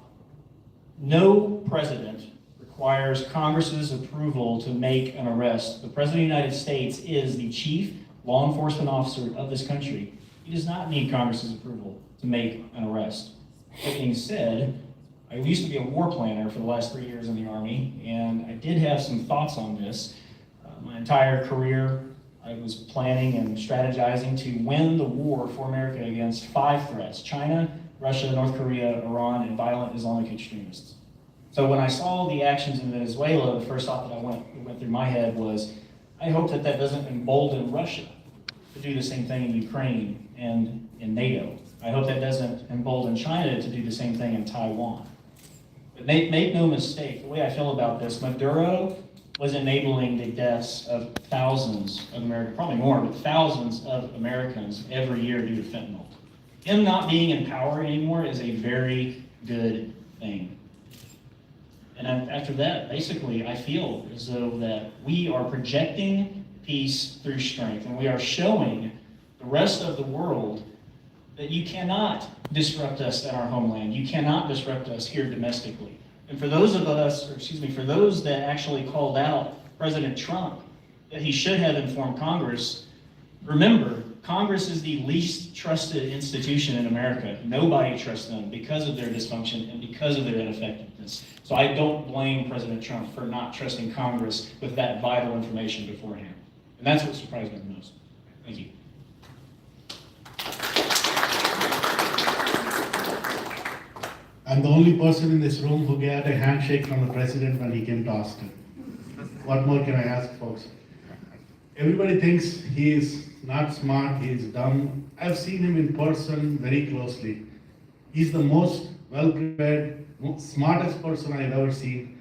no president requires Congress's approval to make an arrest. The President of the United States is the chief law enforcement officer of this country. He does not need Congress's approval to make an arrest. That being said, I used to be a war planner for the last 3 years in the Army, and I did have some thoughts on this. My entire career, I was planning and strategizing to win the war for America against 5 threats: China, Russia, North Korea, Iran, and violent Islamic extremists. So when I saw the actions in Venezuela, the first thought that went through my head was, I hope that doesn't embolden Russia to do the same thing in Ukraine and in NATO. I hope that doesn't embolden China to do the same thing in Taiwan. But make no mistake, the way I feel about this, Maduro was enabling the deaths of thousands of Americans, probably more, but thousands of Americans every year due to fentanyl. Him not being in power anymore is a very good thing. And after that, basically, I feel as though that we are projecting peace through strength, and we are showing the rest of the world that you cannot disrupt us at our homeland. You cannot disrupt us here domestically. And for those for those that actually called out President Trump that he should have informed Congress, remember, Congress is the least trusted institution in America. Nobody trusts them because of their dysfunction and because of their ineffectiveness. So I don't blame President Trump for not trusting Congress with that vital information beforehand. And that's what surprised me the most. Thank you. I'm the only person in this room who got a handshake from the president when he came to Austin. what more can I ask, folks? Everybody thinks he is not smart, he is dumb. I've seen him in person very closely. He's the most well-prepared, smartest person I've ever seen.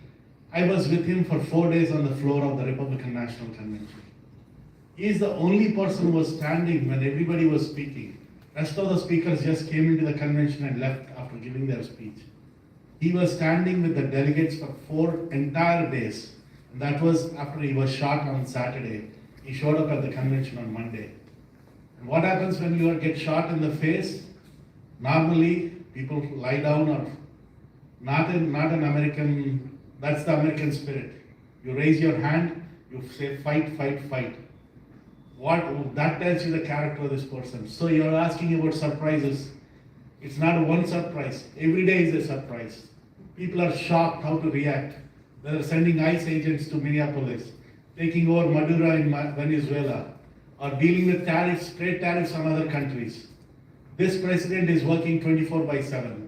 I was with him for 4 days on the floor of the Republican National Convention. He is the only person who was standing when everybody was speaking. Rest of the speakers just came into the convention and left after giving their speech. He was standing with the delegates for 4 entire days. And that was after he was shot on Saturday. He showed up at the convention on Monday. And what happens when you get shot in the face? Normally, people lie down, or not an American, that's the American spirit. You raise your hand, you say fight, fight, fight. That tells you the character of this person. So you're asking about surprises. It's not one surprise. Every day is a surprise. People are shocked how to react. They're sending ICE agents to Minneapolis, taking over Maduro in Venezuela, or dealing with tariffs, trade tariffs on other countries. This president is working 24/7.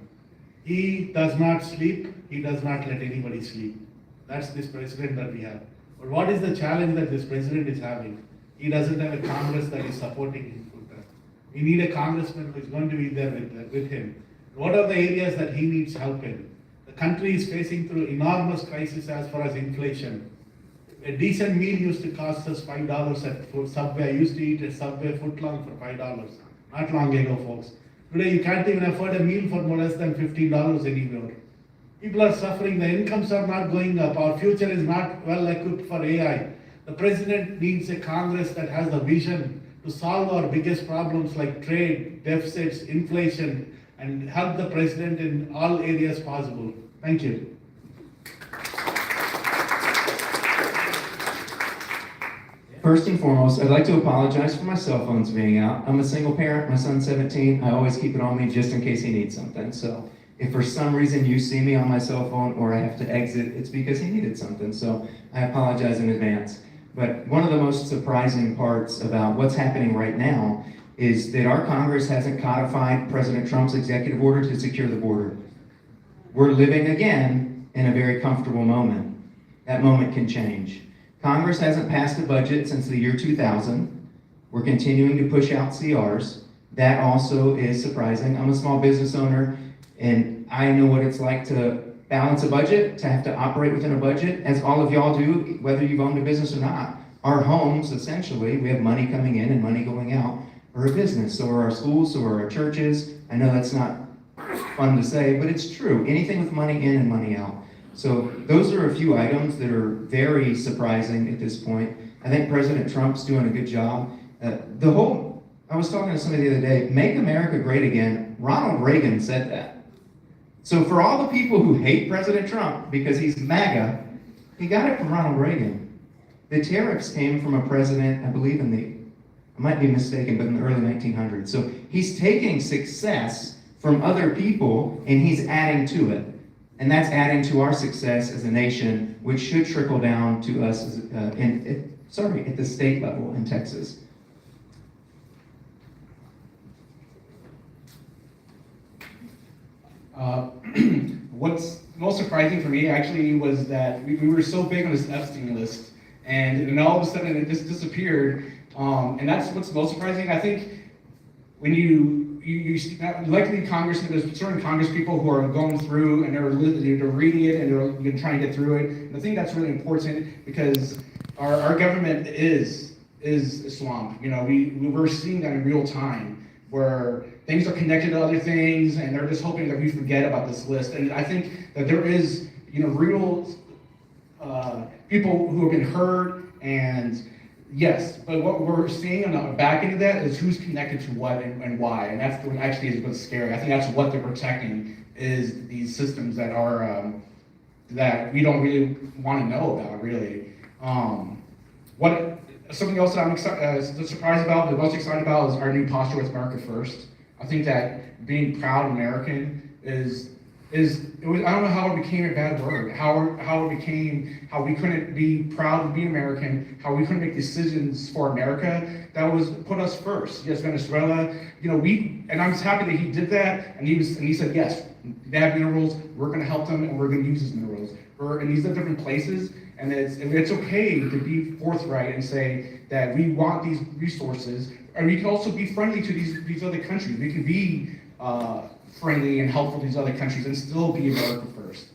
He does not sleep. He does not let anybody sleep. That's this president that we have. But what is the challenge that this president is having? He doesn't have a Congress that is supporting him. We need a congressman who is going to be there with him. What are the areas that he needs help in? The country is facing through enormous crisis as far as inflation. A decent meal used to cost us $5 at Subway. I used to eat at Subway footlong for $5. Not long ago, folks. Today you can't even afford a meal for more less than $15 anywhere. People are suffering. The incomes are not going up. Our future is not well equipped for AI. The president needs a Congress that has the vision to solve our biggest problems like trade, deficits, inflation, and help the president in all areas possible. Thank you. First and foremost, I'd like to apologize for my cell phones being out. I'm a single parent, my son's 17. I always keep it on me just in case he needs something. So if for some reason you see me on my cell phone or I have to exit, it's because he needed something. So I apologize in advance. But one of the most surprising parts about what's happening right now is that our Congress hasn't codified President Trump's executive order to secure the border. We're living again in a very comfortable moment. That moment can change. Congress hasn't passed a budget since the year 2000. We're continuing to push out CRs. That also is surprising. I'm a small business owner, and I know what it's like to balance a budget, to have to operate within a budget, as all of y'all do, whether you've owned a business or not. Our homes, essentially, we have money coming in and money going out, are a business. So are our schools, so are our churches. I know that's not fun to say, but it's true. Anything with money in and money out. So those are a few items that are very surprising at this point. I think President Trump's doing a good job. I was talking to somebody the other day, make America great again. Ronald Reagan said that. So for all the people who hate President Trump because he's MAGA, he got it from Ronald Reagan. The tariffs came from a president, I believe I might be mistaken, but in the early 1900s. So he's taking success from other people and he's adding to it. And that's adding to our success as a nation, which should trickle down to us at the state level in Texas. What's most surprising for me actually was that we were so big on this Epstein list, and all of a sudden it just disappeared. And that's what's most surprising. I think when you likely Congress, there's certain Congress people who are going through and they're reading it and they're trying to get through it. And I think that's really important because our government is Islam. You know, we're seeing that in real time where things are connected to other things, and they're just hoping that we forget about this list. And I think that there is, real people who have been hurt, and yes, but what we're seeing on the back end of that is who's connected to what and why, and that's what actually is what's scary. I think that's what they're protecting is these systems that are that we don't really want to know about, really. Something else that I'm surprised about, but most excited about, is our new posture with America First. I think that being proud American I don't know how it became a bad word, how we couldn't be proud to be American, how we couldn't make decisions for America. That was put us first. Yes, Venezuela, and I'm just happy that he did that, and he said, yes, they have minerals, we're gonna help them, and we're gonna use these minerals. In these different places, And it's okay to be forthright and say that we want these resources, and we can also be friendly to these other countries. We can be friendly and helpful to these other countries and still be America first.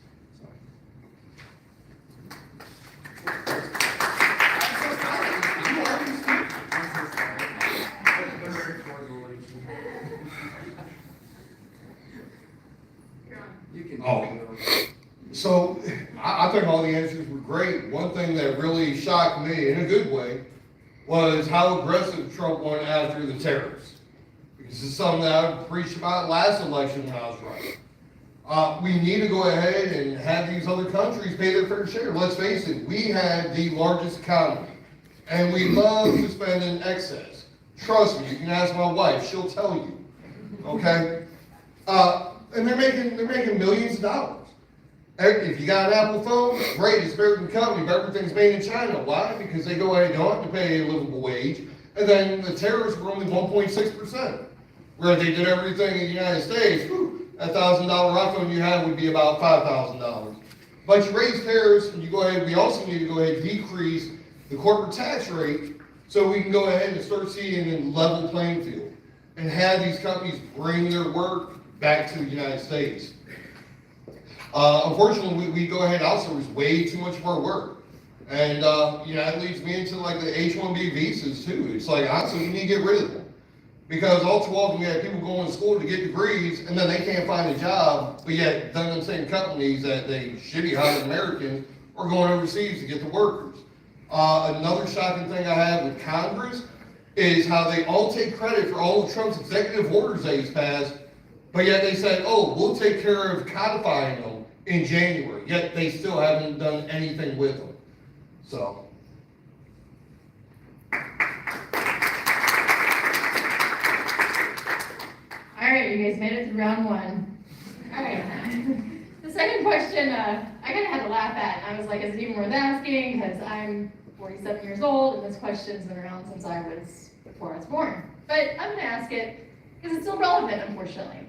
So I think all the answers were great. One thing that really shocked me in a good way was how aggressive Trump went after the terrorists. This is something that I preached about last election when I was running. We need to go ahead and have these other countries pay their fair share. Let's face it, we have the largest economy, and we love to spend in excess. Trust me, you can ask my wife; she'll tell you. Okay, and they're making millions of dollars. If you got an Apple phone, great, it's better than the company, but everything's made in China. Why? Because they go ahead and don't have to pay a livable wage, and then the tariffs were only 1.6%. Where if they did everything in the United States, that $1,000 iPhone you had would be about $5,000. But you raise tariffs, and we also need to go ahead and decrease the corporate tax rate so we can go ahead and start seeing a level playing field and have these companies bring their work back to the United States. Unfortunately, we go ahead and outsource way too much of our work. And, that leads me into like the H-1B visas too. It's like, honestly, we need to get rid of them. Because all too often we have people going to school to get degrees and then they can't find a job, but yet them same companies that they shitty hired Americans are going overseas to get the workers. Another shocking thing I have with Congress is how they all take credit for all of Trump's executive orders that he's passed, but yet they say, oh, we'll take care of codifying them in January, yet they still haven't done anything with them. So. All right, you guys made it through round one. All right. The second question, I kind of had to laugh at. I was like, is it even worth asking? Because I'm 47 years old, and this question's been around since before I was born. But I'm going to ask it because it's still relevant, unfortunately.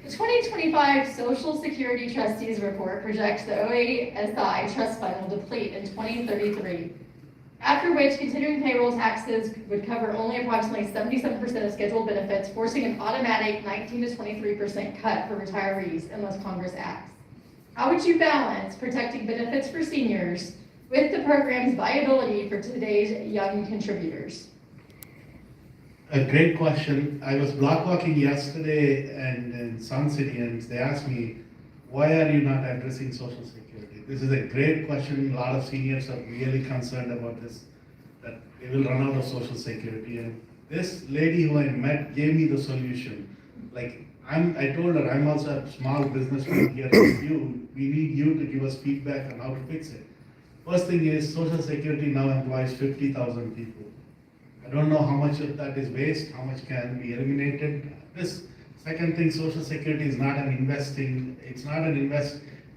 The 2025 Social Security Trustees Report projects the OASI trust fund will deplete in 2033, after which continuing payroll taxes would cover only approximately 77% of scheduled benefits, forcing an automatic 19 to 23% cut for retirees unless Congress acts. How would you balance protecting benefits for seniors with the program's viability for today's young contributors? A great question. I was block walking yesterday and in Sun City, and they asked me, why are you not addressing Social Security? This is a great question. A lot of seniors are really concerned about this, that they will run out of Social Security. And this lady who I met gave me the solution. Like, I told her, I'm also a small businessman here with you. We need you to give us feedback on how to fix it. First thing is, Social Security now employs 50,000 people. I don't know how much of that is waste, how much can be eliminated. This second thing, Social Security is not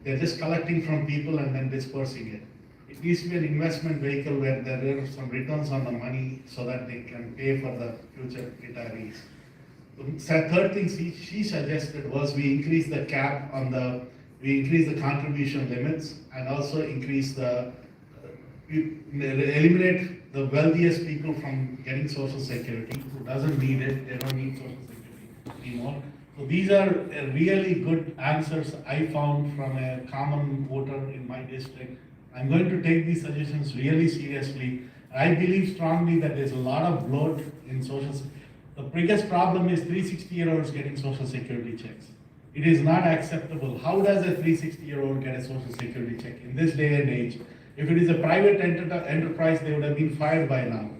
they're just collecting from people and then dispersing it. It needs to be an investment vehicle where there are some returns on the money so that they can pay for the future retirees. The third thing she suggested was we increase the cap we increase the contribution limits and also eliminate the wealthiest people from getting Social Security, who doesn't need it, they don't need Social Security anymore. So these are really good answers I found from a common voter in my district. I'm going to take these suggestions really seriously. I believe strongly that there's a lot of bloat in Social Security. The biggest problem is 360-year-olds getting Social Security checks. It is not acceptable. How does a 360-year-old get a Social Security check in this day and age? If it is a private enterprise, they would have been fired by now.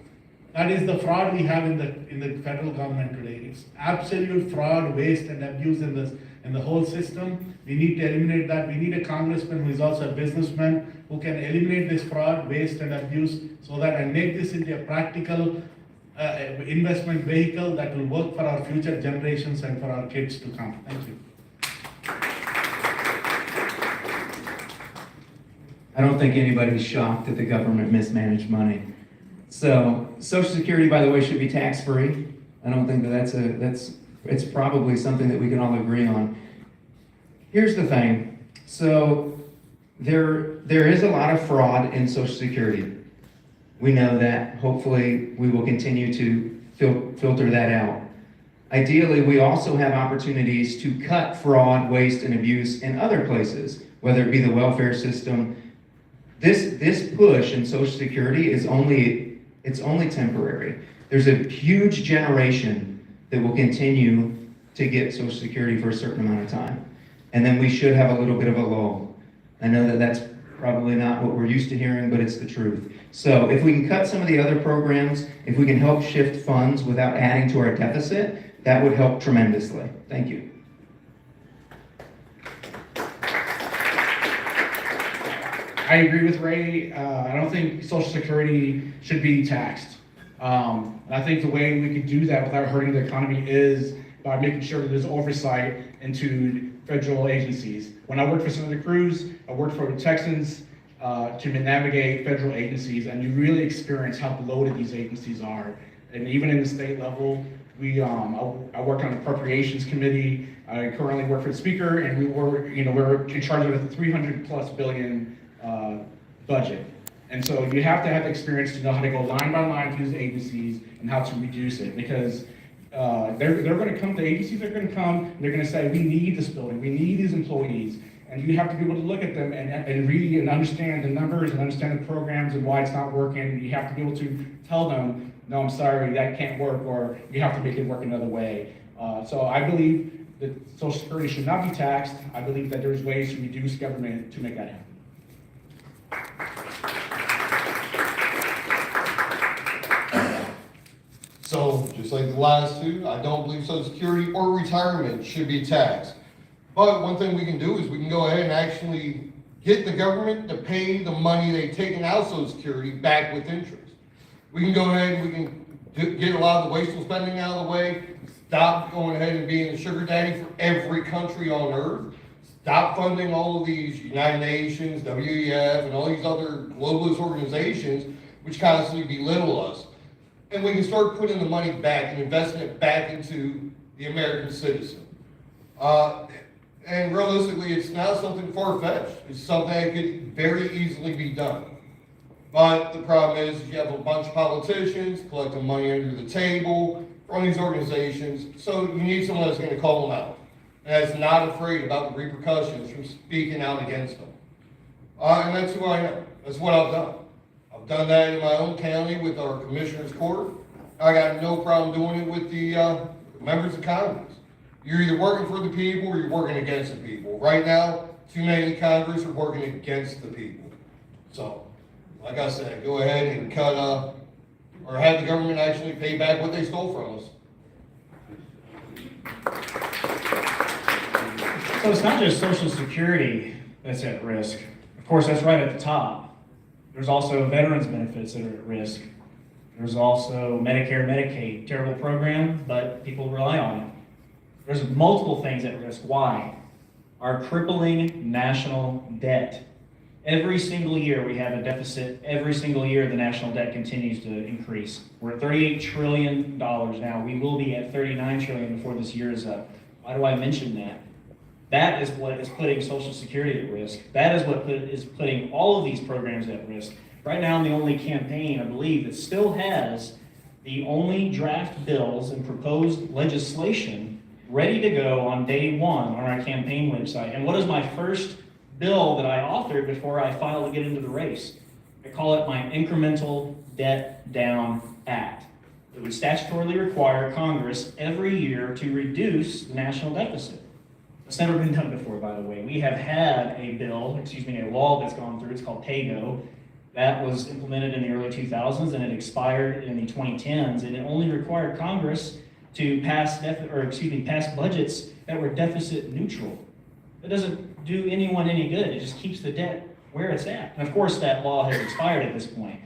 That is the fraud we have in the federal government today. It's absolute fraud, waste, and abuse in the whole system. We need to eliminate that. We need a congressman who is also a businessman who can eliminate this fraud, waste, and abuse and make this into a practical investment vehicle that will work for our future generations and for our kids to come. Thank you. I don't think anybody's shocked that the government mismanaged money. So Social Security, by the way, should be tax-free. I don't think it's probably something that we can all agree on. Here's the thing. So There is a lot of fraud in Social Security. We know that. Hopefully, we will continue to filter that out. Ideally, we also have opportunities to cut fraud, waste, and abuse in other places, whether it be the welfare system. This push in Social Security is only temporary. There's a huge generation that will continue to get Social Security for a certain amount of time. And then we should have a little bit of a lull. I know that that's probably not what we're used to hearing, but it's the truth. So if we can cut some of the other programs, if we can help shift funds without adding to our deficit, that would help tremendously. Thank you. I agree with Ray. I don't think Social Security should be taxed. And I think the way we could do that without hurting the economy is by making sure that there's oversight into federal agencies. When I worked for Senator Cruz, I worked for the Texans to navigate federal agencies, and you really experience how bloated these agencies are. And even in the state level, I worked on the Appropriations Committee. I currently work for the Speaker, and we're in charge of a $300+ billion budget. And so you have to have the experience to know how to go line by line through these agencies and how to reduce it, because they're going to come, the agencies are going to come, and they're going to say, we need this building, we need these employees. And you have to be able to look at them and read and understand the numbers and understand the programs and why it's not working. You have to be able to tell them, no, I'm sorry, that can't work, or you have to make it work another way. So I believe that Social Security should not be taxed. I believe that there's ways to reduce government to make that happen. So, just like the last two, I don't believe Social Security or retirement should be taxed. But one thing we can do is we can go ahead and actually get the government to pay the money they've taken out of Social Security back with interest. We can go ahead and we can get a lot of the wasteful spending out of the way, stop going ahead and being the sugar daddy for every country on earth, stop funding all of these United Nations, WEF, and all these other globalist organizations which constantly belittle us. And we can start putting the money back and investing it back into the American citizen. And realistically, it's not something far-fetched. It's something that could very easily be done. But the problem is you have a bunch of politicians collecting money under the table from these organizations, so you need someone that's going to call them out, and that's not afraid about the repercussions from speaking out against them. And that's who I am. That's what I've done. I've done that in my own county with our Commissioner's Court. I got no problem doing it with the members of Congress. You're either working for the people or you're working against the people. Right now, too many in Congress are working against the people. So, like I said, go ahead and cut or have the government actually pay back what they stole from us. So it's not just Social Security that's at risk. Of course, that's right at the top. There's also veterans benefits that are at risk. There's also Medicare, Medicaid, terrible program, but people rely on it. There's multiple things at risk. Why? Our crippling national debt. Every single year we have a deficit. Every single year the national debt continues to increase. We're at $38 trillion now. We will be at $39 trillion before this year is up. Why do I mention that? That is what is putting Social Security at risk. That is what is putting all of these programs at risk. Right now, I'm the only campaign, I believe, that still has the only draft bills and proposed legislation ready to go on day one on our campaign website. And what is my first bill that I authored before I filed to get into the race? I call it my Incremental Debt Down Act. It would statutorily require Congress every year to reduce the national deficit. It's never been done before, by the way. We have had a law that's gone through. It's called PAYGO. That was implemented in the early 2000s, and it expired in the 2010s, and it only required Congress to pass budgets that were deficit neutral. That doesn't do anyone any good. It just keeps the debt where it's at. And of course, that law has expired at this point.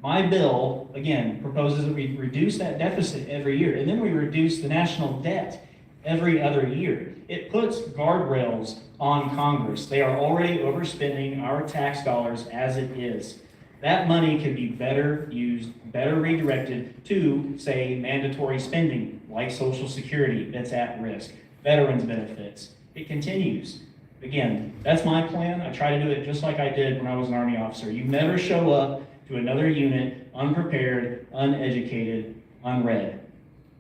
My bill, again, proposes that we reduce that deficit every year, and then we reduce the national debt every other year. It puts guardrails on Congress. They are already overspending our tax dollars as it is. That money can be better used, better redirected to, say, mandatory spending, like Social Security that's at risk, veterans benefits. It continues. Again, that's my plan. I try to do it just like I did when I was an Army officer. You never show up to another unit unprepared, uneducated, unread.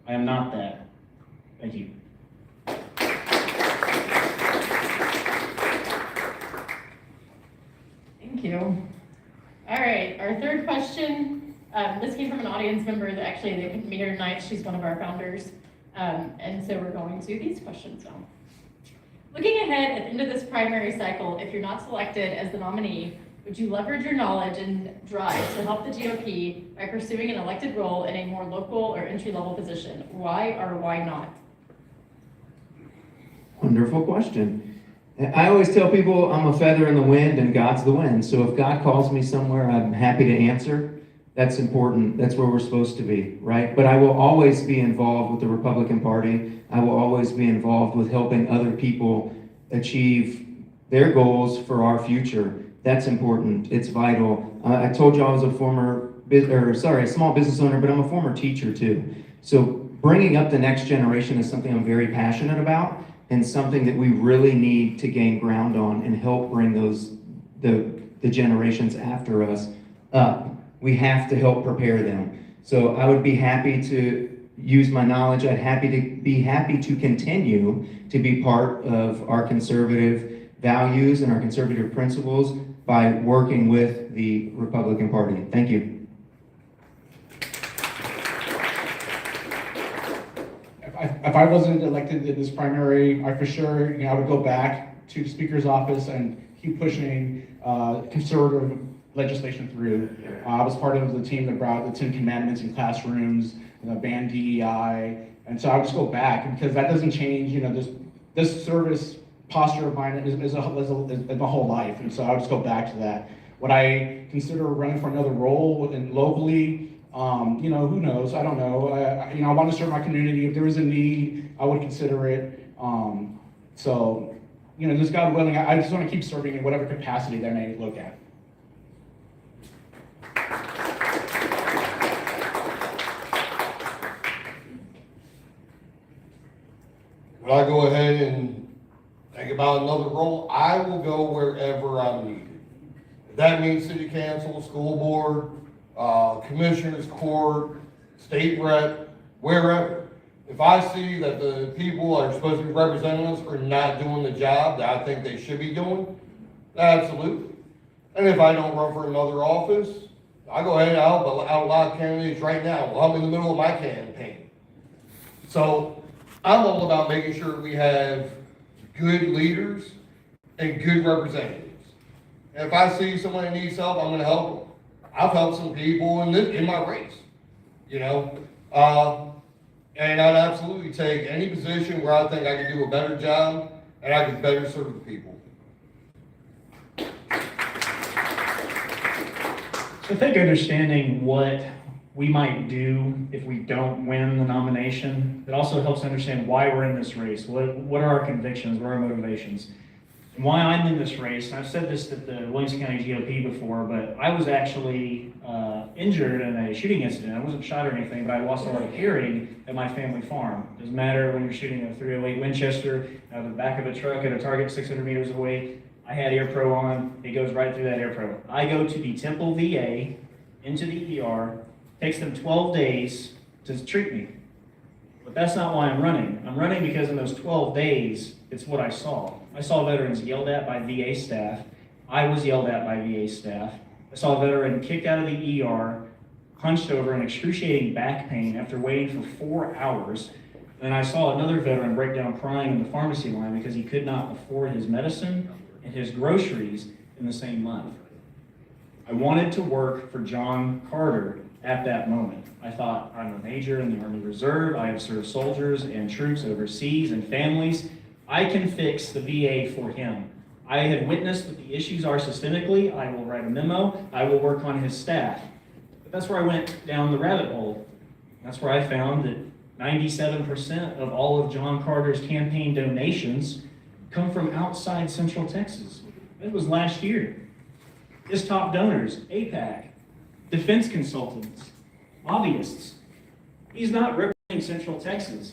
I am not that. Thank you. Thank you. All right, our third question, this came from an audience member that actually they couldn't meet her tonight. She's one of our founders. And so we're going to these questions now. Looking ahead at the end of this primary cycle, if you're not selected as the nominee, would you leverage your knowledge and drive to help the GOP by pursuing an elected role in a more local or entry-level position? Why or why not? Wonderful question. I always tell people I'm a feather in the wind and God's the wind. So if God calls me somewhere, I'm happy to answer. That's important. That's where we're supposed to be, right? But I will always be involved with the Republican Party. I will always be involved with helping other people achieve their goals for our future. That's important. It's vital. I told you I was a small business owner, but I'm a former teacher too. So bringing up the next generation is something I'm very passionate about and something that we really need to gain ground on and help bring the generations after us up. We have to help prepare them. So I would be happy to use my knowledge. I'd be happy to continue to be part of our conservative values and our conservative principles by working with the Republican Party. Thank you. If I wasn't elected in this primary, I for sure, I would go back to the Speaker's office and keep pushing conservative legislation through. I was part of the team that brought the 10 Commandments in classrooms, banned DEI, and so I would just go back because that doesn't change. This service posture of mine is my whole life, and so I would just go back to that. Would I consider running for another role locally? Who knows? I don't know. I want to serve my community. If there was a need, I would consider it. Just God willing, I just want to keep serving in whatever capacity that I may look at. Would I go ahead and think about another role? I will go wherever I'm needed. If that means city council, school board, commissioners court, state rep, wherever. If I see that the people that are supposed to be representing us are not doing the job that I think they should be doing, absolutely. And if I don't run for another office, I go ahead and out a lot of candidates right now while I'm in the middle of my campaign. So I'm all about making sure we have good leaders and good representatives. And if I see somebody needs help, I'm gonna help them. I've helped some people in my race, and I'd absolutely take any position where I think I can do a better job and I can better serve the people. I think understanding what we might do if we don't win the nomination, it also helps understand why we're in this race. What are our convictions? What are our motivations? And why I'm in this race, and I've said this at the Williamson County GOP before, but I was actually injured in a shooting incident. I wasn't shot or anything, but I lost a lot of hearing at my family farm. Doesn't matter when you're shooting a .308 Winchester out of the back of a truck at a target 600 meters away. I had AirPro on. It goes right through that AirPro. I go to the Temple VA, into the ER. Takes them 12 days to treat me. But that's not why I'm running. I'm running because in those 12 days, it's what I saw. I saw veterans yelled at by VA staff. I was yelled at by VA staff. I saw a veteran kicked out of the ER, hunched over in excruciating back pain after waiting for 4 hours. And I saw another veteran break down crying in the pharmacy line because he could not afford his medicine and his groceries in the same month. I wanted to work for John Carter at that moment. I thought, I'm a major in the Army Reserve. I have served soldiers and troops overseas and families. I can fix the VA for him. I had witnessed what the issues are systemically. I will write a memo. I will work on his staff. But that's where I went down the rabbit hole. That's where I found that 97% of all of John Carter's campaign donations come from outside Central Texas. It was last year. His top donors, AIPAC, defense consultants, lobbyists. He's not representing Central Texas.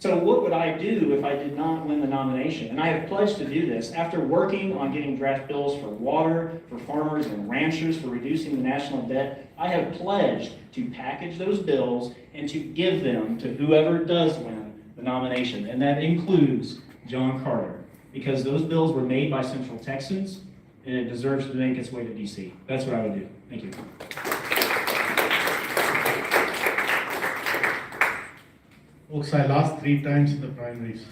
So what would I do if I did not win the nomination? And I have pledged to do this. After working on getting draft bills for water, for farmers and ranchers, for reducing the national debt, I have pledged to package those bills and to give them to whoever does win the nomination. And that includes John Carter, because those bills were made by Central Texans, and it deserves to make its way to DC. That's what I would do. Thank you. Folks, I lost 3 times in the primaries.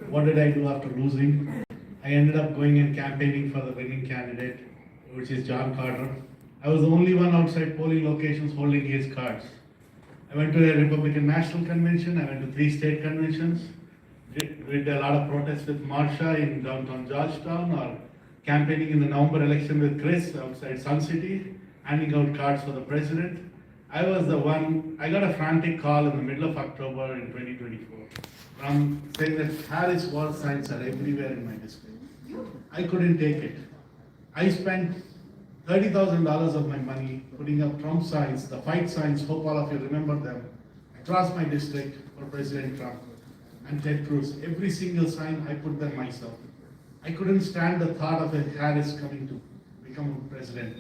What did I do after losing? I ended up going and campaigning for the winning candidate, which is John Carter. I was the only one outside polling locations holding his cards. I went to a Republican National Convention, I went to 3 state conventions, did a lot of protests with Marsha in downtown Georgetown, or campaigning in the November election with Chris outside Sun City, handing out cards for the president. I was the one, I got a frantic call in the middle of October in 2024 from saying that Harris wall signs are everywhere in my district. I couldn't take it. I spent $30,000 of my money putting up Trump signs, the fight signs, hope all of you remember them, across my district for President Trump and Ted Cruz. Every single sign, I put them myself. I couldn't stand the thought of a Harris coming to become president.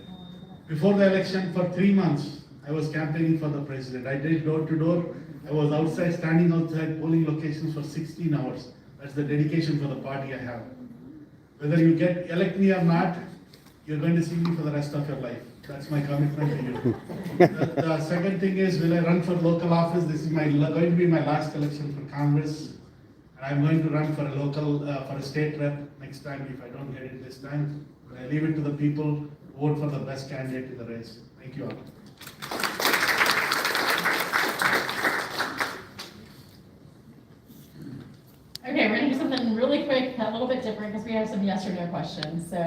Before the election, for 3 months, I was campaigning for the president. I did door to door. I was outside, standing outside polling locations for 16 hours. That's the dedication for the party I have. Whether you elect me or not, you're going to see me for the rest of your life. That's my commitment to you. The second thing is, will I run for local office? This is going to be my last election for Congress. And I'm going to run for a for a state rep next time if I don't get it this time. But I leave it to the people to vote for the best candidate in the race. Thank you all. Okay, we're gonna do something really quick, a little bit different, because we have some yes or no questions, so.